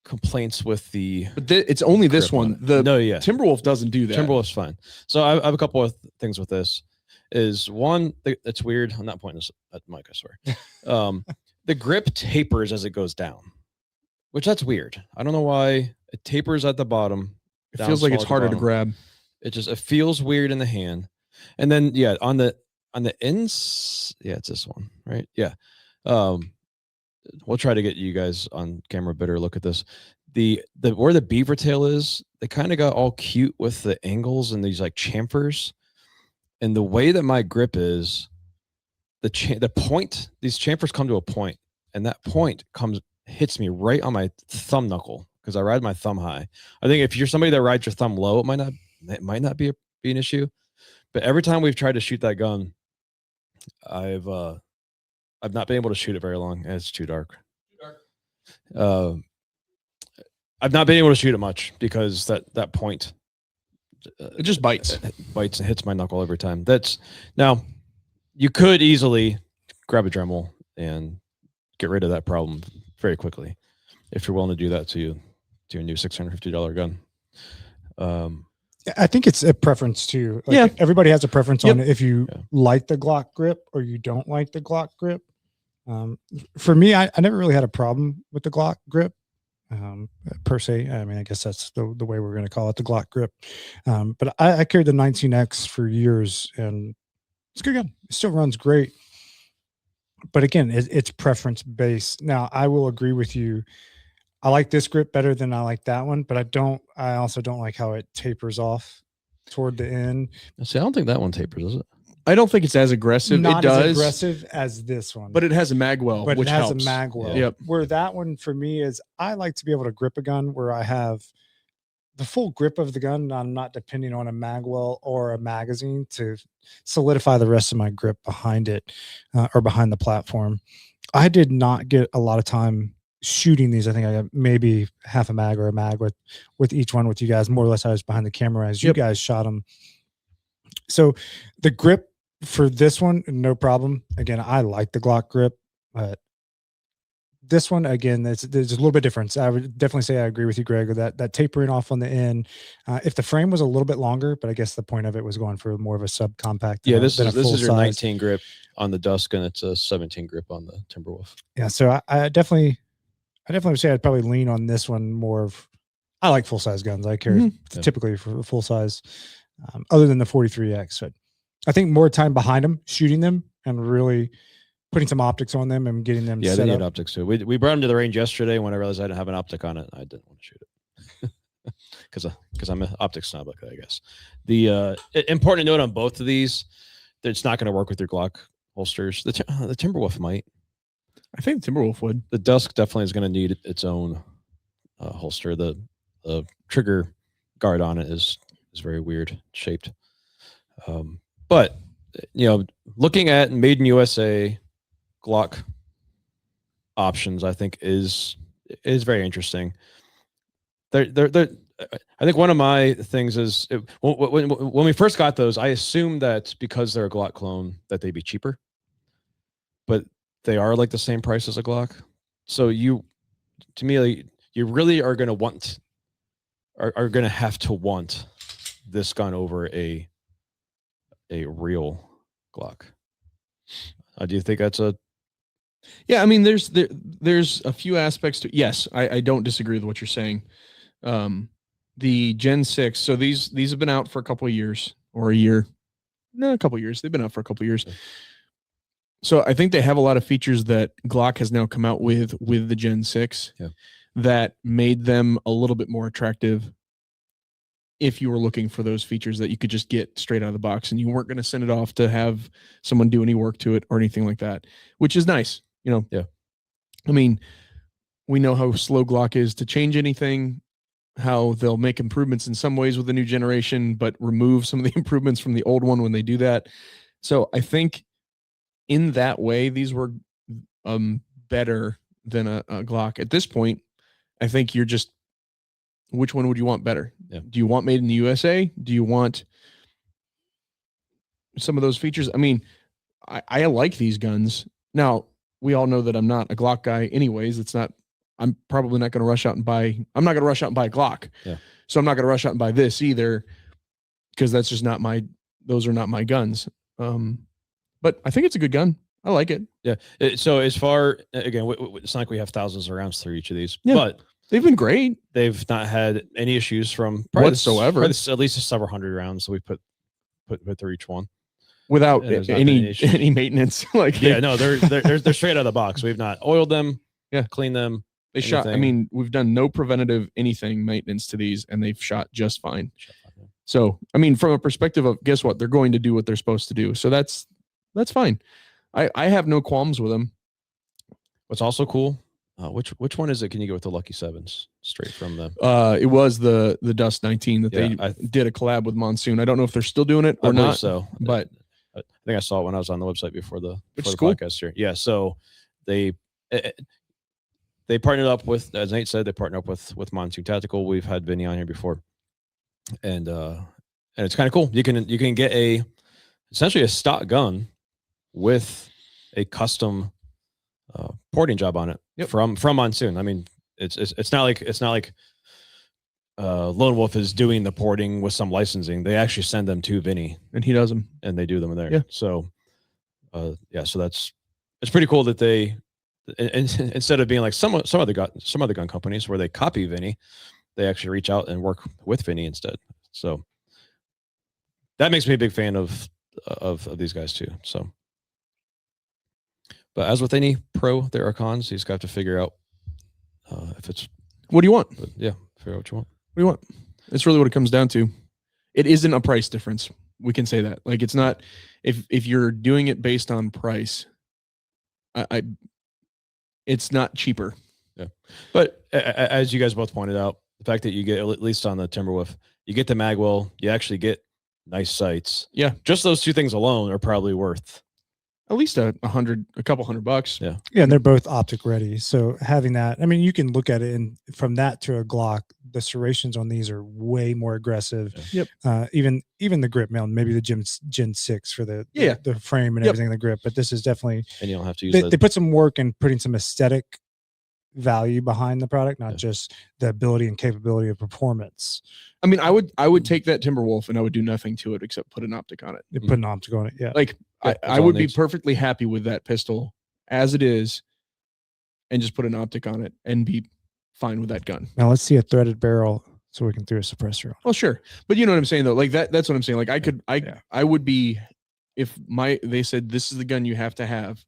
complaints with but it's only this one. Timberwolf doesn't do that. Timberwolf's fine. So I have a couple of things with this. Is one, it's weird. I'm not pointing this at the mic, I swear. The grip tapers as it goes down, which that's weird. I don't know why it tapers at the bottom. It feels like it's harder to grab. It feels weird in the hand. And then on the ends, it's this one, right? Yeah. We'll try to get you guys on camera a better look at this. Where the beaver tail is, they kind of got all cute with the angles and these like chamfers. And the way that my grip is, the point, these chamfers come to a point, and that point hits me right on my thumb knuckle because I ride my thumb high. I think if you're somebody that rides your thumb low, it might not be an issue. But every time we've tried to shoot that gun, I've not been able to shoot it very long. It's too dark. I've not been able to shoot it much because that point, it just bites. It bites and hits my knuckle every time. Now, you could easily grab a Dremel and get rid of that problem very quickly if you're willing to do that to your new $650 gun. I think it's a preference too. Everybody has a preference on if you like the Glock grip or you don't like the Glock grip. For me, I never really had a problem with the Glock grip per se. I mean, I guess that's the way we're going to call it, the Glock grip. But I carried the 19X for years, and it's a good gun. It still runs great. But again, it's preference based. Now, I will agree with you. I like this grip better than I like that one, but I also don't like how it tapers off toward the end. See, I don't think that one tapers, does it? I don't think it's as aggressive. Not it does. as aggressive as this one. But it has a magwell, which helps. A magwell. Yep. Where that one for me is, I like to be able to grip a gun where I have the full grip of the gun. I'm not depending on a magwell or a magazine to solidify the rest of my grip behind it or behind the platform. I did not get a lot of time shooting these, I think I got maybe half a mag or a mag with each one with you guys. More or less, I was behind the camera as you guys shot them. So the grip for this one, no problem. Again, I like the Glock grip, but this one, again, there's a little bit difference. I would definitely say I agree with you, Greg, with that tapering off on the end. If the frame was a little bit longer, but I guess the point of it was going for more of a subcompact. Yeah, this is your 19 grip on the Dusk, and it's a 17 grip on the Timberwolf. Yeah, so I definitely would say I'd probably lean on this one more of. I like full size guns. I carry typically for full size, other than the 43X. But I think more time behind them, shooting them, and really putting some optics on them and getting them. Yeah, set they need up. Optics too. We brought them to the range yesterday. When I realized I didn't have an optic on it, I didn't want to shoot it because I'm an optic snob, I guess. The important note on both of these, that it's not going to work with your Glock holsters. The Timberwolf might. I think the Timberwolf would. The Dusk definitely is going to need its own holster. The trigger guard on it is very weird shaped. But looking at made in USA Glock options, I think is very interesting. I think one of my things is when we first got those, I assumed that because they're a Glock clone that they'd be cheaper, but they are like the same price as a Glock. So you really are going to are going to have to want this gun over a real Glock. Do you think that's a? Yeah, I mean, there's a few aspects to. Yes, I don't disagree with what you're saying. The Gen 6. So these have been out for a couple of years or a year. No, a couple of years. They've been out for a couple of years. So I think they have a lot of features that Glock has now come out with the Gen 6 that made them a little bit more attractive if you were looking for those features that you could just get straight out of the box and you weren't going to send it off to have someone do any work to it or anything like that, which is nice. Yeah. I mean, we know how slow Glock is to change anything, how they'll make improvements in some ways with the new generation, but remove some of the improvements from the old one when they do that. So I think in that way, these were better than a Glock. At this point, I think you're just, which one would you want better? Yeah. Do you want made in the USA? Do you want some of those features? I mean, I like these guns. Now, we all know that I'm not a Glock guy anyways. I'm probably not going to rush out and buy, I'm not going to rush out and buy a Glock. Yeah. So I'm not going to rush out and buy this either, because that's just not those are not my guns. But I think it's a good gun. I like it. Yeah. So as far, again, it's not like we have thousands of rounds through each of these, but they've been great. They've not had any issues from whatsoever. At least several hundred rounds that we put through each one without any maintenance. They're straight out of the box. We've not oiled them, cleaned them. I mean, we've done no preventative anything maintenance to these, and they've shot just fine. So, I mean, from a perspective of, guess what? They're going to do what they're supposed to do. So that's fine. I have no qualms with them. What's also cool, which one is it? Can you get with the Lucky Sevens straight from them? It was the Dust 19 that they did a collab with Monsoon. I don't know if they're still doing it or not. So, but I think I saw it when I was on the website before the cool. podcast here. Yeah. So they partnered up with, as Nate said, they partnered up with Monsoon Tactical. We've had Vinny on here before, and it's kind of cool. You can get essentially a stock gun with a custom porting job on it from Monsoon. I mean, it's not like Lone Wolf is doing the porting with some licensing. They actually send them to Vinny, and he does them, and they do them there. Yeah. So, so it's pretty cool that they, instead of being like some other gun companies where they copy Vinny, they actually reach out and work with Vinny instead. So that makes me a big fan of these guys too. So, but as with any pro, there are cons. You just got to figure out if it's. What do you want? Figure out what you want. What do you want? It's really what it comes down to. It isn't a price difference. We can say that. Like, it's not, if you're doing it based on price, it's not cheaper. Yeah. But as you guys both pointed out, the fact that you get, at least on the Timberwolf, you get the magwell, you actually get nice sights. Yeah. Just those two things alone are probably worth at least a couple $100. Yeah. Yeah, and they're both optic ready. So having that, I mean, you can look at it, and from that to a Glock, the serrations on these are way more aggressive. Yep. Even the grip mount, maybe the Gen 6 for the frame and Yep. everything in the grip, but this is definitely, And you don't have to use they put some work in putting some aesthetic value behind the product, not Yeah. just the ability and capability of performance. I mean, I would take that Timberwolf and I would do nothing to it except put an optic on it. They put an optic on it. Yeah. Like Yeah, I would be perfectly happy with that pistol as it is, and just put an optic on it and be fine with that gun. Now let's see a threaded barrel so we can throw a suppressor on. Well, sure, but you know what I'm saying though. Like that's what I'm saying. Like I would be, if they said this is the gun you have to have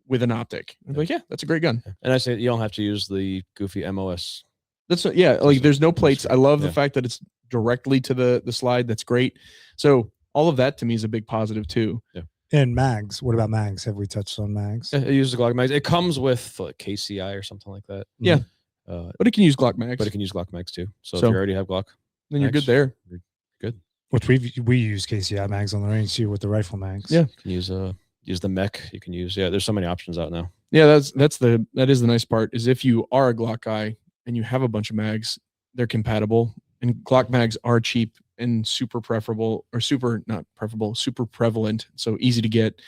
with an optic, I'd be like, yeah, that's a great gun. And I say you don't have to use the goofy MOS. That's like there's no plates. I love the Yeah. fact that it's directly to the slide. That's great. So all of that to me is a big positive too. Yeah. And mags. What about mags? Have we touched on mags? It uses the Glock mags. It comes with like KCI or something like that. Yeah. But it can use Glock mags. But it can use Glock mags too. So if So- you already have Glock, then you're mags, good there. you're good. Which we use KCI mags on the range too with the rifle mags. Yeah. You can use the mech. You can use there's so many options out now. Yeah, that is the nice part, is if you are a Glock guy and you have a bunch of mags, they're compatible, and Glock mags are cheap and super preferable, or super prevalent, so easy to get.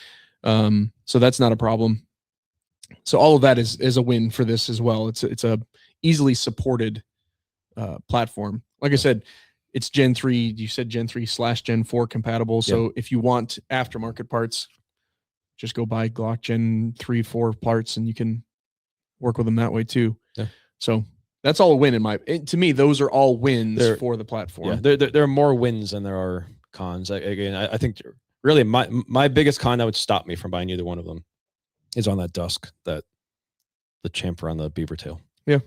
So that's not a problem. So all of that is a win for this as well. It's a easily supported platform. Like I said, it's Gen 3. You said Gen 3/Gen 4 compatible. So if you want aftermarket parts, just go buy Glock Gen 3, 4 parts, and you can work with them that way too. Yeah. So that's all a win to me. Those are all wins for the platform. Yeah, there are more wins than there are cons. I think really my biggest con that would stop me from buying either one of them is on that dusk, the chamfer on the beaver tail. Yeah.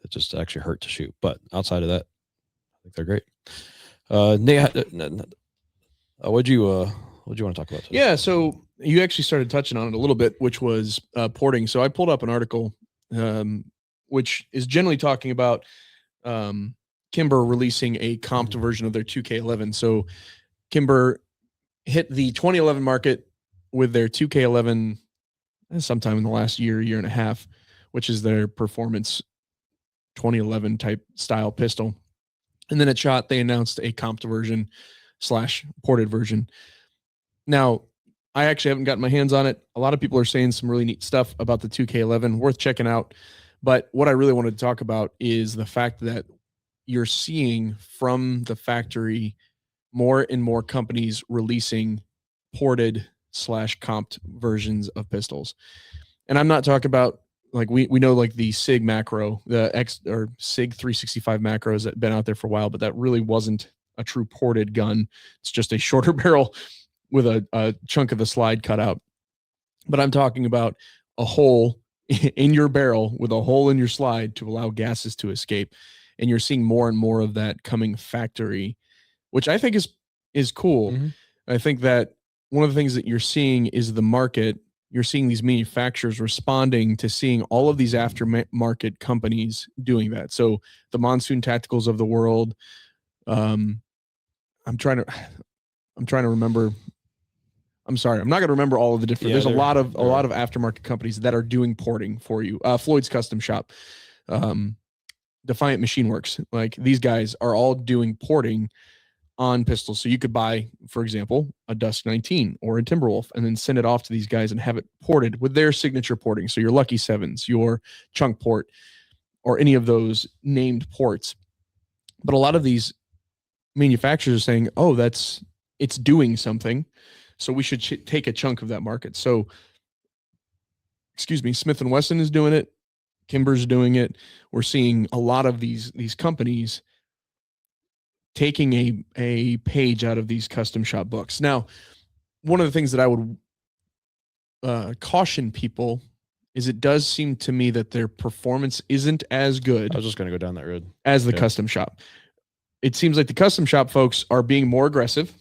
It just actually hurt to shoot. But outside of that, I think they're great. Nate, what'd you want to talk about today? Yeah, so you actually started touching on it a little bit, which was porting. So I pulled up an article, which is generally talking about Kimber releasing a comped version of their 2K11. So Kimber hit the 2011 market with their 2K11 sometime in the last year and a half, which is their performance 2011 type style pistol. And then at SHOT, they announced a comped version / ported version. Now, I actually haven't gotten my hands on it. A lot of people are saying some really neat stuff about the 2K11, worth checking out. But what I really wanted to talk about is the fact that you're seeing from the factory more and more companies releasing ported / comped versions of pistols. And I'm not talking about, like, we know like the SIG macro, the SIG 365 macros that have been out there for a while, but that really wasn't a true ported gun. It's just a shorter barrel with a chunk of the slide cut out. But I'm talking about a hole in your barrel with a hole in your slide to allow gases to escape. And you're seeing more and more of that coming factory, which I think is cool. Mm-hmm. I think that one of the things that you're seeing is the market. You're seeing these manufacturers responding to seeing all of these aftermarket companies doing that. So the Monsoon Tacticals of the world. I'm trying to remember. I'm sorry, I'm not going to remember all of the different. There's a lot of aftermarket companies that are doing porting for you. Floyd's Custom Shop, Defiant Machine Works. Like, these guys are all doing porting on pistols. So you could buy, for example, a Dusk 19 or a Timberwolf and then send it off to these guys and have it ported with their signature porting. So your Lucky 7s, your Chunk Port, or any of those named ports. But a lot of these manufacturers are saying, oh, it's doing something, so we should take a chunk of that market. So, Smith & Wesson is doing it. Kimber's doing it. We're seeing a lot of these companies taking a page out of these custom shop books. Now, one of the things that I would caution people is it does seem to me that their performance isn't as good. I was just going to go down that road. As the custom shop. It seems like the custom shop folks are being more aggressive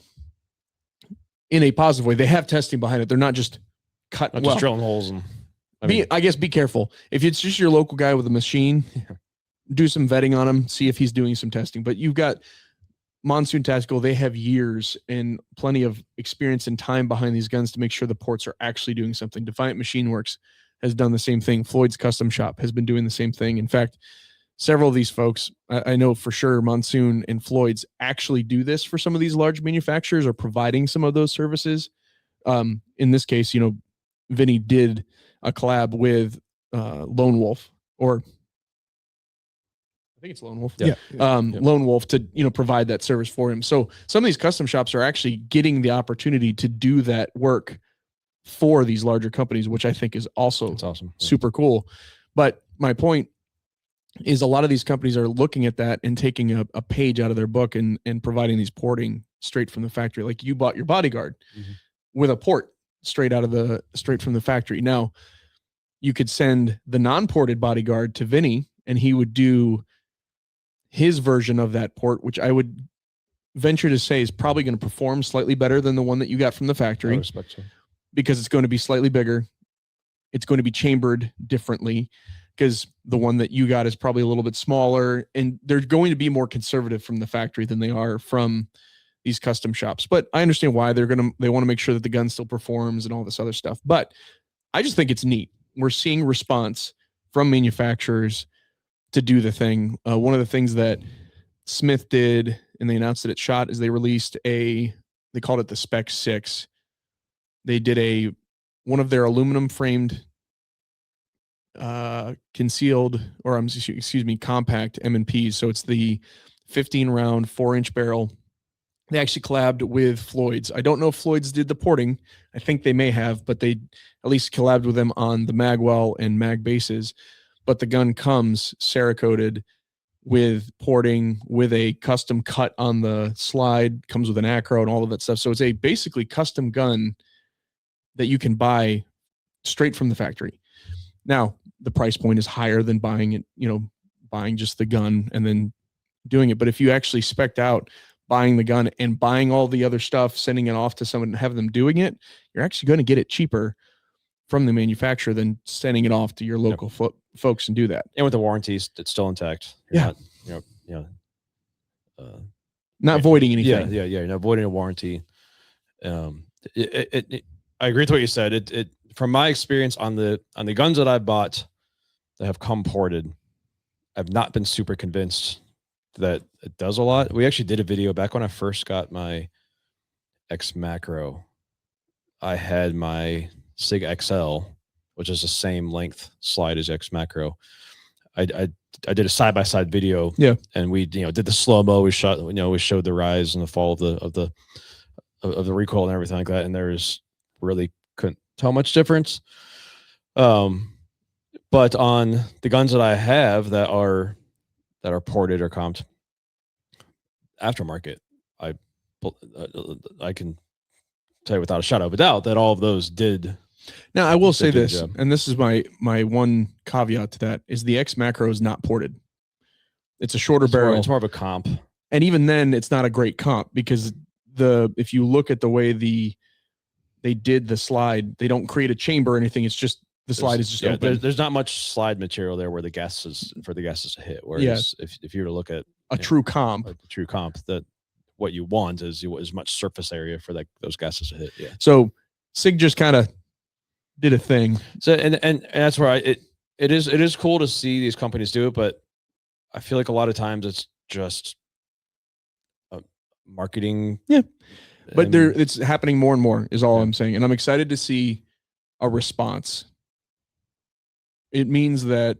in a positive way. They have testing behind it. They're not just cutting, just drilling holes. And I guess be careful. If it's just your local guy with a machine, do some vetting on him, see if he's doing some testing. But you've got Monsoon Tactical, they have years and plenty of experience and time behind these guns to make sure the ports are actually doing something. Defiant Machine Works has done the same thing. Floyd's Custom Shop has been doing the same thing. In fact, several of these folks, I know for sure Monsoon and Floyd's actually do this for some of these large manufacturers, or providing some of those services. In this case, Vinny did a collab with Lone Wolf, or I think it's Lone Wolf. Yeah. Lone Wolf to, provide that service for him. So some of these custom shops are actually getting the opportunity to do that work for these larger companies, which I think is also awesome. Super cool. But my point is, a lot of these companies are looking at that and taking a page out of their book and providing these porting straight from the factory. Like, you bought your bodyguard with a port straight from the factory. Now, you could send the non-ported bodyguard to Vinny, and he would do his version of that port, which I would venture to say is probably going to perform slightly better than the one that you got from the factory. I respect so. Because it's going to be slightly bigger. It's going to be chambered differently, because the one that you got is probably a little bit smaller, and they're going to be more conservative from the factory than they are from these custom shops. But I understand why they want to make sure that the gun still performs and all this other stuff. But I just think it's neat. We're seeing response from manufacturers to do the thing. One of the things that Smith did, and they announced it at SHOT, is they released they called it the Spec 6. They did one of their aluminum framed concealed, or compact M&Ps. So it's the 15 round 4-inch barrel. They actually collabed with Floyd's. I don't know if Floyd's did the porting. I think they may have, but they at least collabed with them on the magwell and mag bases. But the gun comes Cerakoted with porting, with a custom cut on the slide, comes with an acro and all of that stuff. So it's a basically custom gun that you can buy straight from the factory. Now, the price point is higher than buying it, buying just the gun and then doing it. But if you actually spec'd out buying the gun and buying all the other stuff, sending it off to someone and having them doing it, you're actually going to get it cheaper from the manufacturer than sending it off to your local folks and do that. And with the warranties, it's still intact. You're not, not voiding anything. Yeah. You're not voiding a warranty. I agree with what you said. It from my experience on the guns that I bought that have come ported, I've not been super convinced that it does a lot. We actually did a video back when I first got my X Macro. I had my Sig XL, which is the same length slide as X Macro. I did a side-by-side video. Yeah. And we did the slow-mo. We showed the rise and the fall of the recoil and everything like that. And there's really couldn't tell much difference. But on the guns that I have that are ported or comped aftermarket, I can tell you without a shadow of a doubt that all of those did. Now, I will say this, job. and this is my one caveat to that, is the X Macro is not ported. It's a shorter barrel. It's more of a comp. And even then, it's not a great comp, because if you look at the way they did the slide, they don't create a chamber or anything. It's just the slide is just open. There's not much slide material there where the gas is to hit. Whereas if you were to look at a true comp, that what you want is as much surface area for those gases to hit. Yeah. So Sig just kind of did a thing. So and that's where it is cool to see these companies do it, but I feel like a lot of times it's just marketing. Yeah. But it's happening more and more is all I'm saying. And I'm excited to see a response. It means that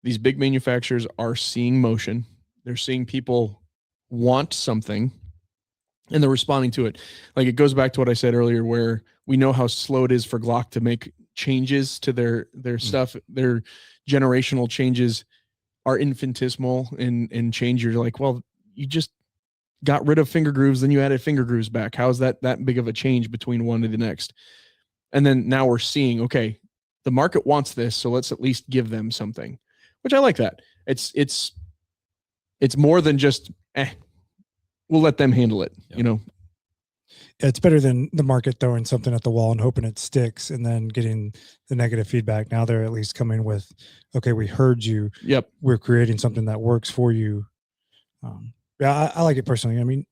these big manufacturers are seeing motion. They're seeing people want something and they're responding to it. Like, it goes back to what I said earlier, where we know how slow it is for Glock to make changes to their stuff. Their generational changes are infinitesimal and change. You're like, well, you just got rid of finger grooves, then you added finger grooves back. How is that big of a change between one to the next? And then now we're seeing, okay, the market wants this, so let's at least give them something, which I like that. It's more than just, we'll let them handle it. Yep. It's better than the market throwing something at the wall and hoping it sticks and then getting the negative feedback. Now they're at least coming with, okay, we heard you. Yep. We're creating something that works for you. Yeah, I like it personally. I mean,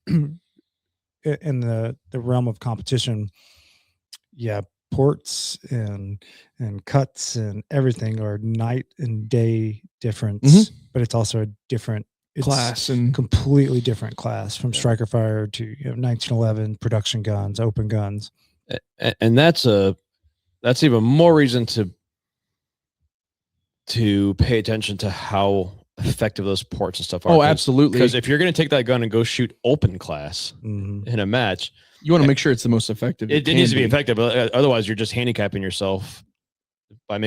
in the realm of competition, yeah, ports and cuts and everything are night and day difference, but it's also a different Class and completely different class from striker fire to 1911 production guns, open guns. And that's even more reason to pay attention to how effective those ports and stuff are. Oh, absolutely. Because if you're going to take that gun and go shoot open class in a match, you want to make sure it's the most effective. It needs to be effective, but otherwise you're just handicapping yourself by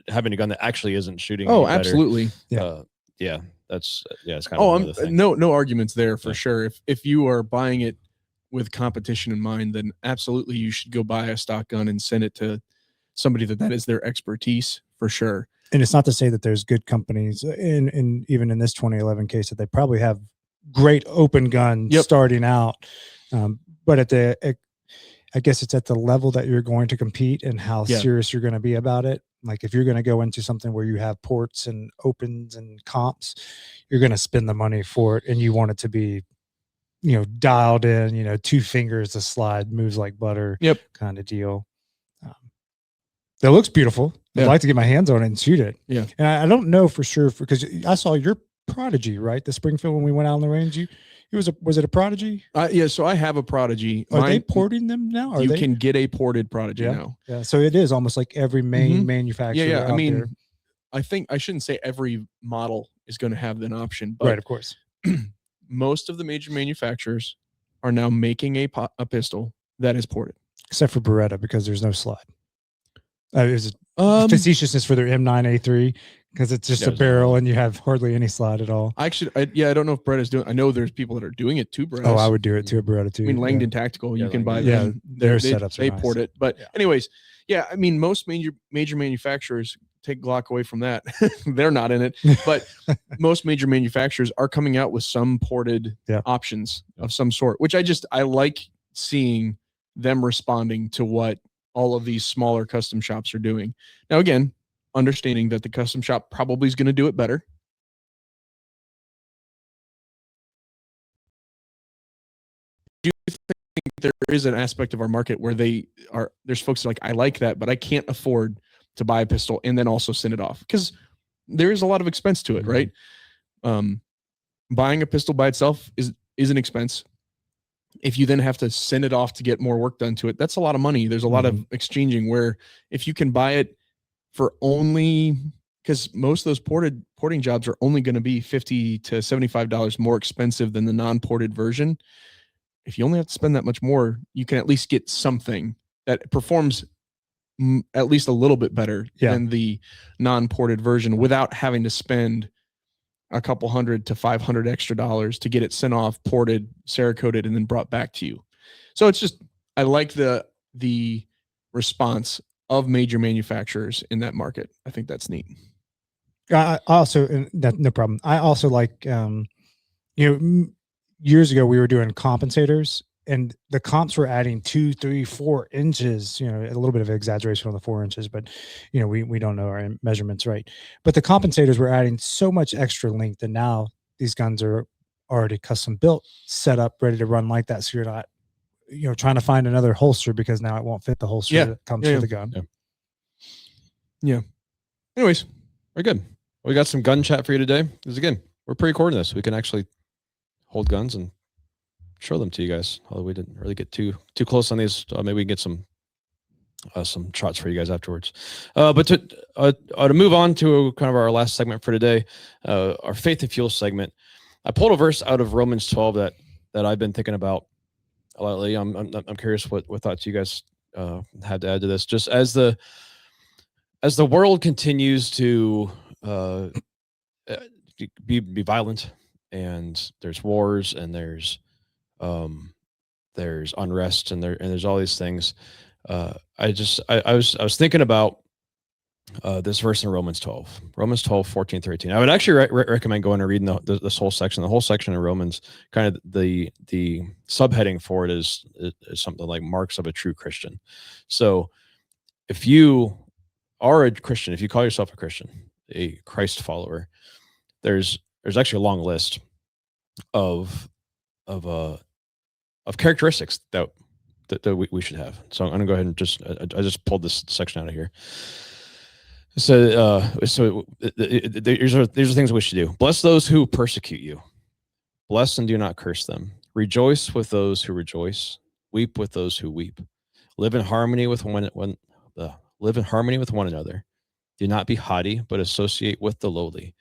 having a gun that actually isn't shooting. Oh, absolutely. Yeah. It's kind of no arguments there for sure. If you are buying it with competition in mind, then absolutely you should go buy a stock gun and send it to somebody that is their expertise for sure. And it's not to say that there's good companies in even in this 2011 case that they probably have great open guns starting out. But I guess it's at the level that you're going to compete and how serious you're going to be about it. Like if you're going to go into something where you have ports and opens and comps, you're going to spend the money for it, and you want it to be, dialed in, 2 fingers, the slide moves like butter kind of deal. That looks beautiful. I'd like to get my hands on it and shoot it. Yeah. And I don't know for sure because I saw your Prodigy, right? The Springfield when we went out on the range. Was it a Prodigy? Yeah, so I have a Prodigy. Are they porting them now? You can get a ported Prodigy now. Yeah, so it is almost like every main manufacturer. Yeah. I mean, there. I think I shouldn't say every model is going to have an option, but right, of course. Most of the major manufacturers are now making a pistol that is ported, except for Beretta because there's no slide. Is it facetiousness for their M9A3 because it's just a barrel and you have hardly any slide at all. I don't know if Beretta's doing. I know there's people that are doing it too. Beretta. Oh, I would do it to a Beretta too. I mean, Langdon Tactical, you can buy them. Yeah, their setups they are nice. port it. But anyways, I mean, most major manufacturers, take Glock away from that. They're not in it. But most major manufacturers are coming out with some ported options of some sort, which I like seeing them responding to what all of these smaller custom shops are doing. Now, again, understanding that the custom shop probably is going to do it better. Do you think there is an aspect of our market where there's folks that are like, I like that, but I can't afford to buy a pistol and then also send it off? Because there is a lot of expense to it, right? Buying a pistol by itself is an expense. If you then have to send it off to get more work done to it, that's a lot of money. There's a lot of exchanging where if you can buy it for only, because most of those porting jobs are only going to be $50 to $75 more expensive than the non-ported version. If you only have to spend that much more, you can at least get something that performs at least a little bit better than the non-ported version without having to spend a couple $100 to $500 extra to get it sent off, ported, Cerakoted, and then brought back to you. So it's just, I like the response of major manufacturers in that market. I think that's neat. I also, no problem. I also like, years ago we were doing compensators and the comps were adding 2, 3, 4 inches, a little bit of exaggeration on the 4 inches, but we don't know our measurements right. But the compensators were adding so much extra length, and now these guns are already custom built, set up, ready to run like that. So you're not, trying to find another holster because now it won't fit the holster that comes with the gun. Yeah. Anyways, we're good. We got some gun chat for you today. Because again, we're pre-recording this. We can actually hold guns and show them to you guys. Although we didn't really get too close on these. Maybe we can get some shots for you guys afterwards. But to move on to kind of our last segment for today, our faith and fuel segment. I pulled a verse out of Romans 12 that I've been thinking about a lot lately. I'm curious what thoughts you guys had to add to this. Just as the world continues to be violent, and there's wars, and there's unrest, and there's all these things. I was thinking about this verse in Romans 12, 14 through 18. I would actually recommend going and reading this whole section. The whole section of Romans, kind of the subheading for it is something like marks of a true Christian. So if you are a Christian, if you call yourself a Christian, a Christ follower, there's actually a long list of characteristics that we should have. So I'm gonna go ahead and I just pulled this section out of here. So these are things we should do. Bless those who persecute you. Bless and do not curse them. Rejoice with those who rejoice. Weep with those who weep. Live in harmony with one another. Do not be haughty, but associate with the lowly.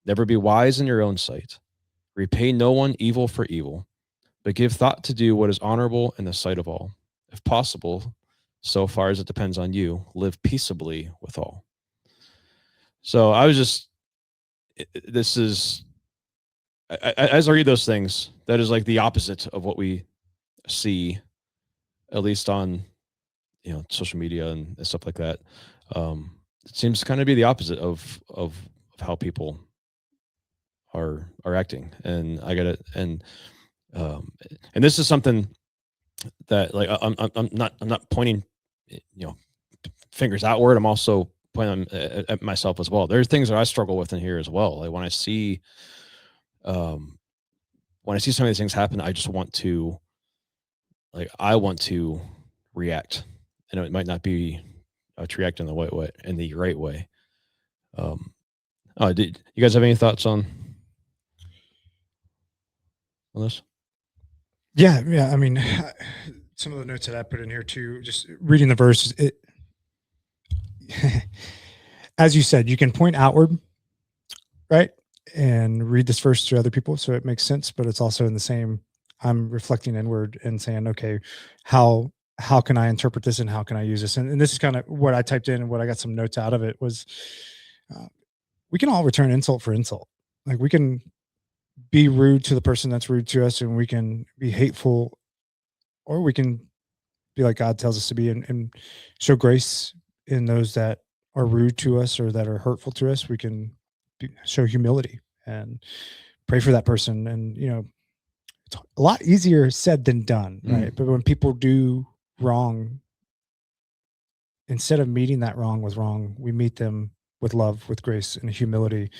Never be wise in your own sight. Repay no one evil for evil, but give thought to do what is honorable in the sight of all. If possible, so far as it depends on you, live peaceably with all. So I was just, this is, as I read those things, that is like the opposite of what we see, at least on, social media and stuff like that. It seems to kind of be the opposite of how people are acting. And I get it. And this is something that, like, I'm not pointing, fingers outward. I'm also pointing at myself as well. There's things that I struggle with in here as well. Like when I see some of these things happen, I just want to, react, and it might not be to react in the right way. Did you guys have any thoughts on this? Yeah. I mean, some of the notes that I put in here too, just reading the verse, as you said, you can point outward, right? And read this verse to other people. So it makes sense, but it's also in the same, I'm reflecting inward and saying, okay, how can I interpret this and how can I use this? And this is kind of what I typed in, and what I got some notes out of it was, we can all return insult for insult. Like we can be rude to the person that's rude to us, and we can be hateful, or we can be like God tells us to be, and show grace in those that are rude to us or that are hurtful to us. We can show humility and pray for that person. And, it's a lot easier said than done, right? But when people do wrong, instead of meeting that wrong with wrong, we meet them with love, with grace, and humility.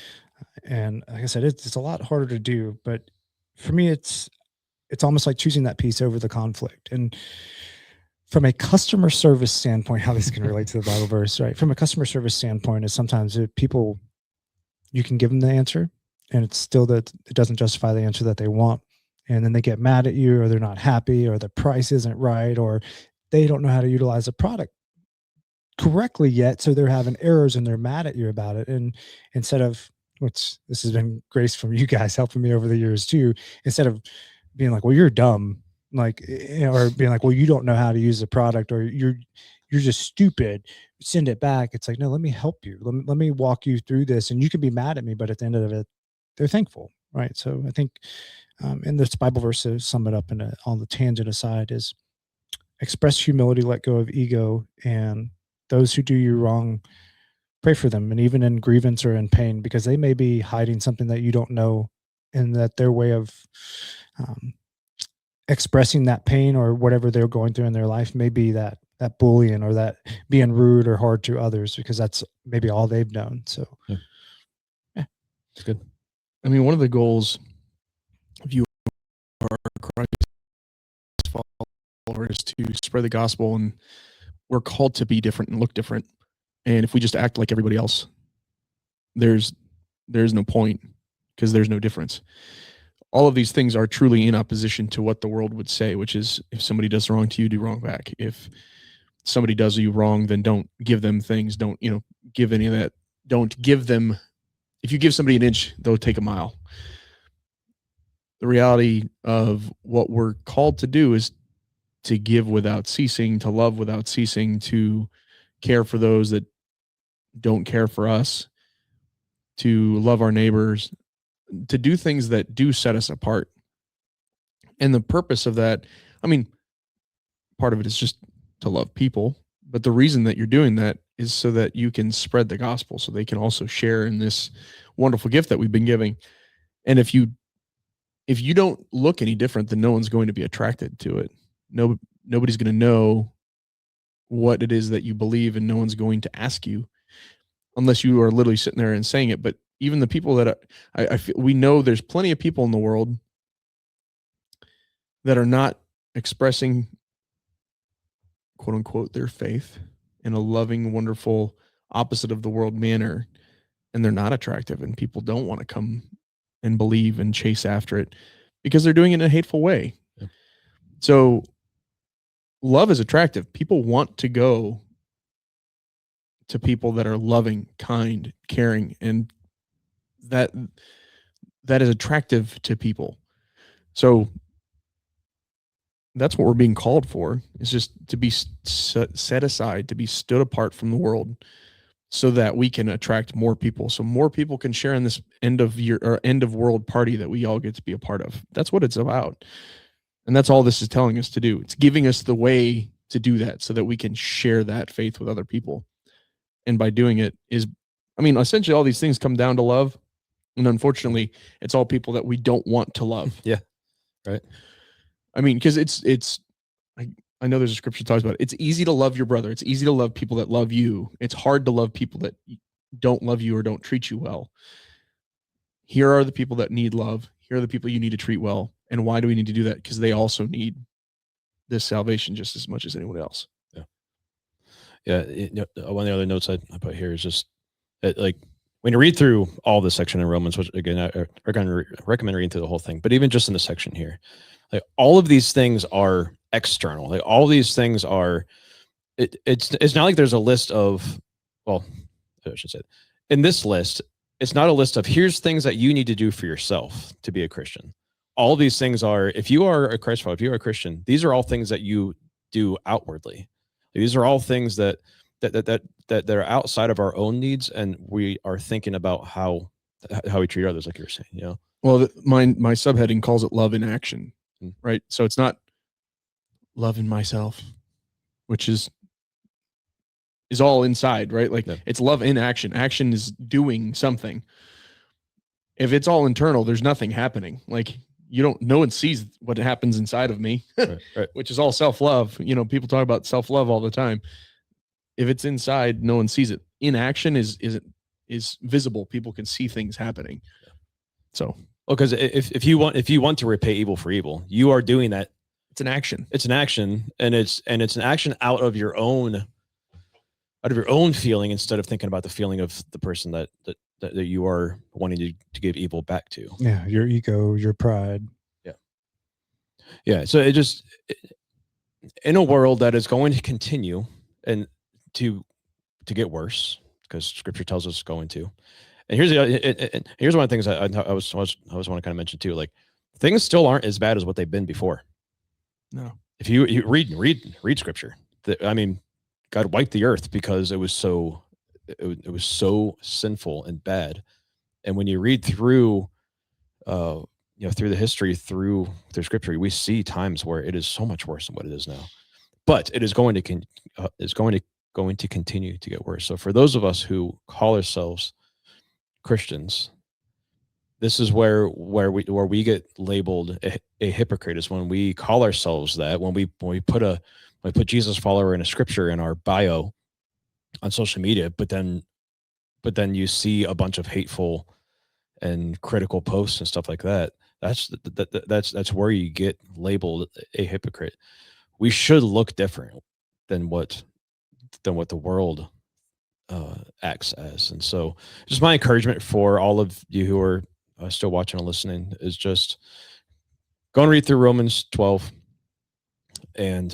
And like I said, it's a lot harder to do, but for me, it's almost like choosing that peace over the conflict. And from a customer service standpoint, how this can relate to the Bible verse, right? From a customer service standpoint, is sometimes people, you can give them the answer, and it's still that it doesn't justify the answer that they want. And then they get mad at you, or they're not happy, or the price isn't right, or they don't know how to utilize the product correctly yet. So they're having errors and they're mad at you about it. And instead of, this has been grace from you guys helping me over the years too, instead of being like, well, you're dumb, like, or being like, well, you don't know how to use the product, or you're just stupid, send it back. It's like, no, let me help you. Let me walk you through this. And you can be mad at me, but at the end of it, they're thankful. Right. So I think, and this Bible verse to sum it up on the tangent aside is, express humility, let go of ego, and those who do you wrong, pray for them. And even in grievance or in pain, because they may be hiding something that you don't know, and that their way of expressing that pain or whatever they're going through in their life may be that bullying, or that being rude or hard to others, because that's maybe all they've known. So yeah, it's good. I mean, one of the goals, if you are Christ follower, is to spread the gospel, and we're called to be different and look different. And if we just act like everybody else, there's no point, because there's no difference. All of these things are truly in opposition to what the world would say, which is, if somebody does wrong to you, do wrong back. If somebody does you wrong, then don't give them things. Don't, give any of that. Don't give them, if you give somebody an inch, they'll take a mile. The reality of what we're called to do is to give without ceasing, to love without ceasing, to care for those that don't care for us, to love our neighbors, to do things that do set us apart. And the purpose of that, I mean, part of it is just to love people, but the reason that you're doing that is so that you can spread the gospel, so they can also share in this wonderful gift that we've been giving. And if you don't look any different, then no one's going to be attracted to it. Nobody's going to know what it is that you believe, and no one's going to ask you unless you are literally sitting there and saying it. But even the people that I feel, we know there's plenty of people in the world that are not expressing, quote unquote, their faith in a loving, wonderful, opposite of the world manner, and they're not attractive, and people don't want to come and believe and chase after it because they're doing it in a hateful way. Yeah. So love is attractive. People want to go to people that are loving, kind, caring, and that is attractive to people. So that's what we're being called for, is just to be set aside, to be stood apart from the world, so that we can attract more people, so more people can share in this end of year or end of world party that we all get to be a part of. That's what it's about. And that's all this is telling us to do. It's giving us the way to do that so that we can share that faith with other people. And by doing it is, I mean, essentially all these things come down to love. And unfortunately, it's all people that we don't want to love. Yeah. Right. I mean, because I know there's a scripture that talks about it. It's easy to love your brother. It's easy to love people that love you. It's hard to love people that don't love you or don't treat you well. Here are the people that need love. Here are the people you need to treat well. And why do we need to do that? Because they also need this salvation just as much as anyone else. Yeah. Yeah. One of the other notes I put here is just that, like, when you read through all this section in Romans, which again, I recommend reading through the whole thing, but even just in the section here, like, all of these things are external. Like, all these things are, it's not like there's a list of, well, I should say it. In this list, it's not a list of here's things that you need to do for yourself to be a Christian. All these things are, if you are a Christ follower, if you are a Christian, these are all things that you do outwardly. These are all things that are outside of our own needs, and we are thinking about how we treat others, like you were saying. You know, well, my subheading calls it love in action, right? So it's not love in myself, which is all inside, right? Like, it's love in action. Action is doing something. If it's all internal, there's nothing happening. Like, no one sees what happens inside of me, right. Which is all self-love. You know, people talk about self-love all the time. If it's inside, no one sees it. In action is visible. People can see things happening. So, well, because if you want to repay evil for evil, you are doing that. It's an action. It's an action, and it's an action out of your own feeling, instead of thinking about the feeling of the person that you are wanting to give evil back to. Yeah, your ego, your pride. Yeah. So in a world that is going to continue and to get worse, because Scripture tells us it's going to. And here's one of the things I was want to kind of mention too. Like, things still aren't as bad as what they've been before. No. If you read Scripture, I mean, God wiped the earth because it was so sinful and bad. And when you read through, through the history, through Scripture, we see times where it is so much worse than what it is now. But it is going to continue to get worse. So for those of us who call ourselves Christians, this is where we get labeled a hypocrite, is when we call ourselves that, when we put Jesus follower in a scripture in our bio on social media, but then you see a bunch of hateful and critical posts and stuff like that. That's where you get labeled a hypocrite. We should look different than what the world acts as. And so, just my encouragement for all of you who are still watching and listening is just go and read through Romans 12 and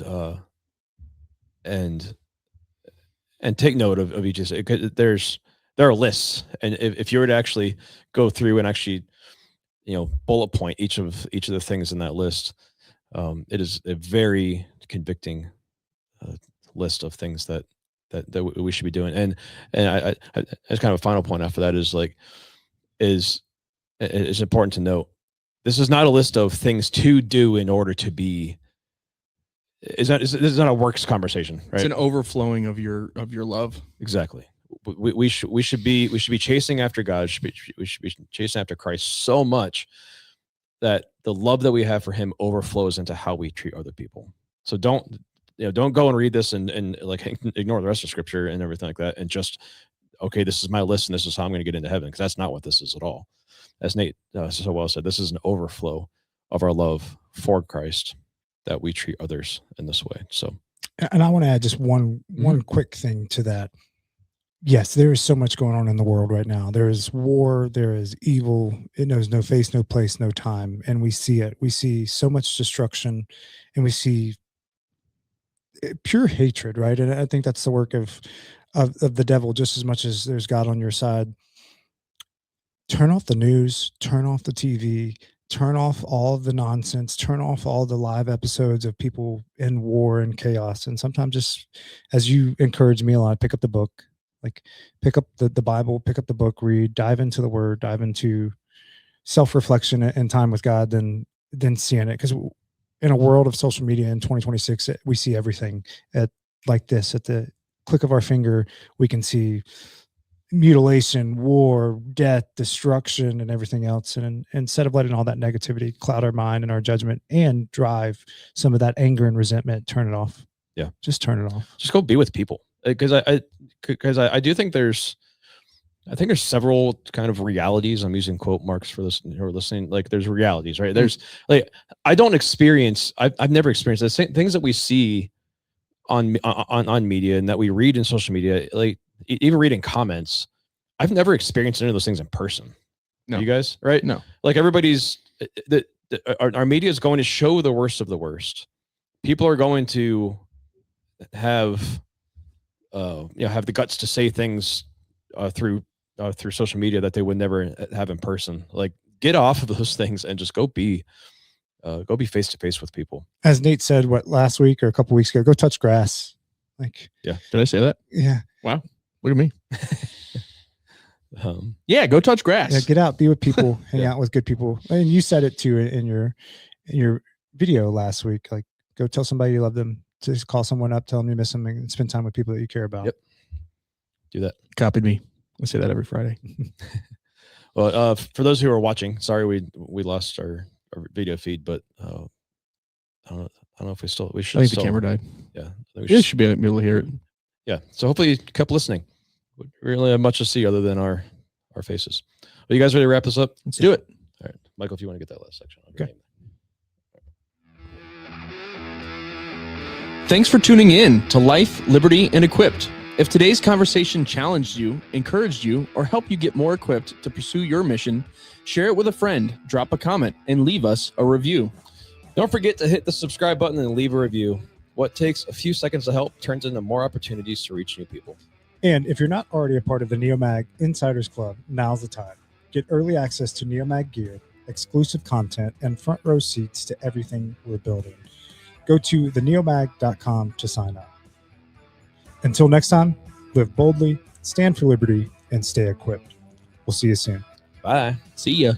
take note of each. There are lists, and if you were to actually go through and actually, bullet point each of the things in that list, it is a very convicting list of things that we should be doing. And I as kind of a final point after that is it's important to note, this is not a list of things to do in order to be. This is not a works conversation, right? It's an overflowing of your love. Exactly. We should be chasing after God. We should be chasing after Christ so much that the love that we have for Him overflows into how we treat other people. So don't go and read this and like ignore the rest of Scripture and everything like that, and just, okay, this is my list and this is how I'm going to get into heaven, because that's not what this is at all. As Nate so well said, this is an overflow of our love for Christ that we treat others in this way. So, and I want to add just one quick thing to that. Yes, there is so much going on in the world right now. There is war, there is evil. It knows no face, no place, no time. And we see it. We see so much destruction, and we see pure hatred, right? And I think that's the work of the devil just as much as there's God on your side. Turn off the news, turn off the TV, turn off all of the nonsense, turn off all the live episodes of people in war and chaos. And sometimes, just as you encourage me a lot, pick up the book. Like, pick up the Bible, pick up the book, read, dive into the word, dive into self-reflection and time with God, than seeing it. Because in a world of social media in 2026, we see everything like this. At the click of our finger, we can see mutilation, war, death, destruction, and everything else. And instead of letting all that negativity cloud our mind and our judgment and drive some of that anger and resentment, turn it off. Yeah. Just turn it off. Just go be with people. Because I do think there's several kind of realities. I'm using quote marks for this who are listening. Like, there's realities, right? There's like, I've never experienced the same things that we see on media and that we read in social media, like even reading comments. I've never experienced any of those things in person. No. You guys, right? No. Like, everybody's our media is going to show the worst of the worst. People are going to have the guts to say things through social media that they would never have in person. Like, get off of those things and just go be face to face with people. As Nate said, last week or a couple weeks ago, go touch grass. Like, yeah, did I say that? Yeah. Wow. Look at me. Yeah, go touch grass. Yeah, get out, be with people, hang out with good people. And you said it too in your video last week. Like, go tell somebody you love them. Just call someone up, tell them you miss them, and spend time with people that you care about. Yep. Do that. Copied me. I say that every Friday. Well, for those who are watching, sorry we lost our video feed, but I don't know if we should. I think the camera died. Yeah. We should be able to hear it. Yeah. So hopefully you kept listening. We really have much to see other than our faces. Are you guys ready to wrap this up? Let's do it. All right. Michael, if you want to get that last section. Okay. Thanks for tuning in to Life, Liberty, and Equipped. If today's conversation challenged you, encouraged you, or helped you get more equipped to pursue your mission, share it with a friend, drop a comment, and leave us a review. Don't forget to hit the subscribe button and leave a review. What takes a few seconds to help turns into more opportunities to reach new people. And if you're not already a part of the Neomag Insiders Club, now's the time. Get early access to Neomag gear, exclusive content, and front row seats to everything we're building. Go to theneomag.com to sign up. Until next time, live boldly, stand for liberty, and stay equipped. We'll see you soon. Bye. See ya.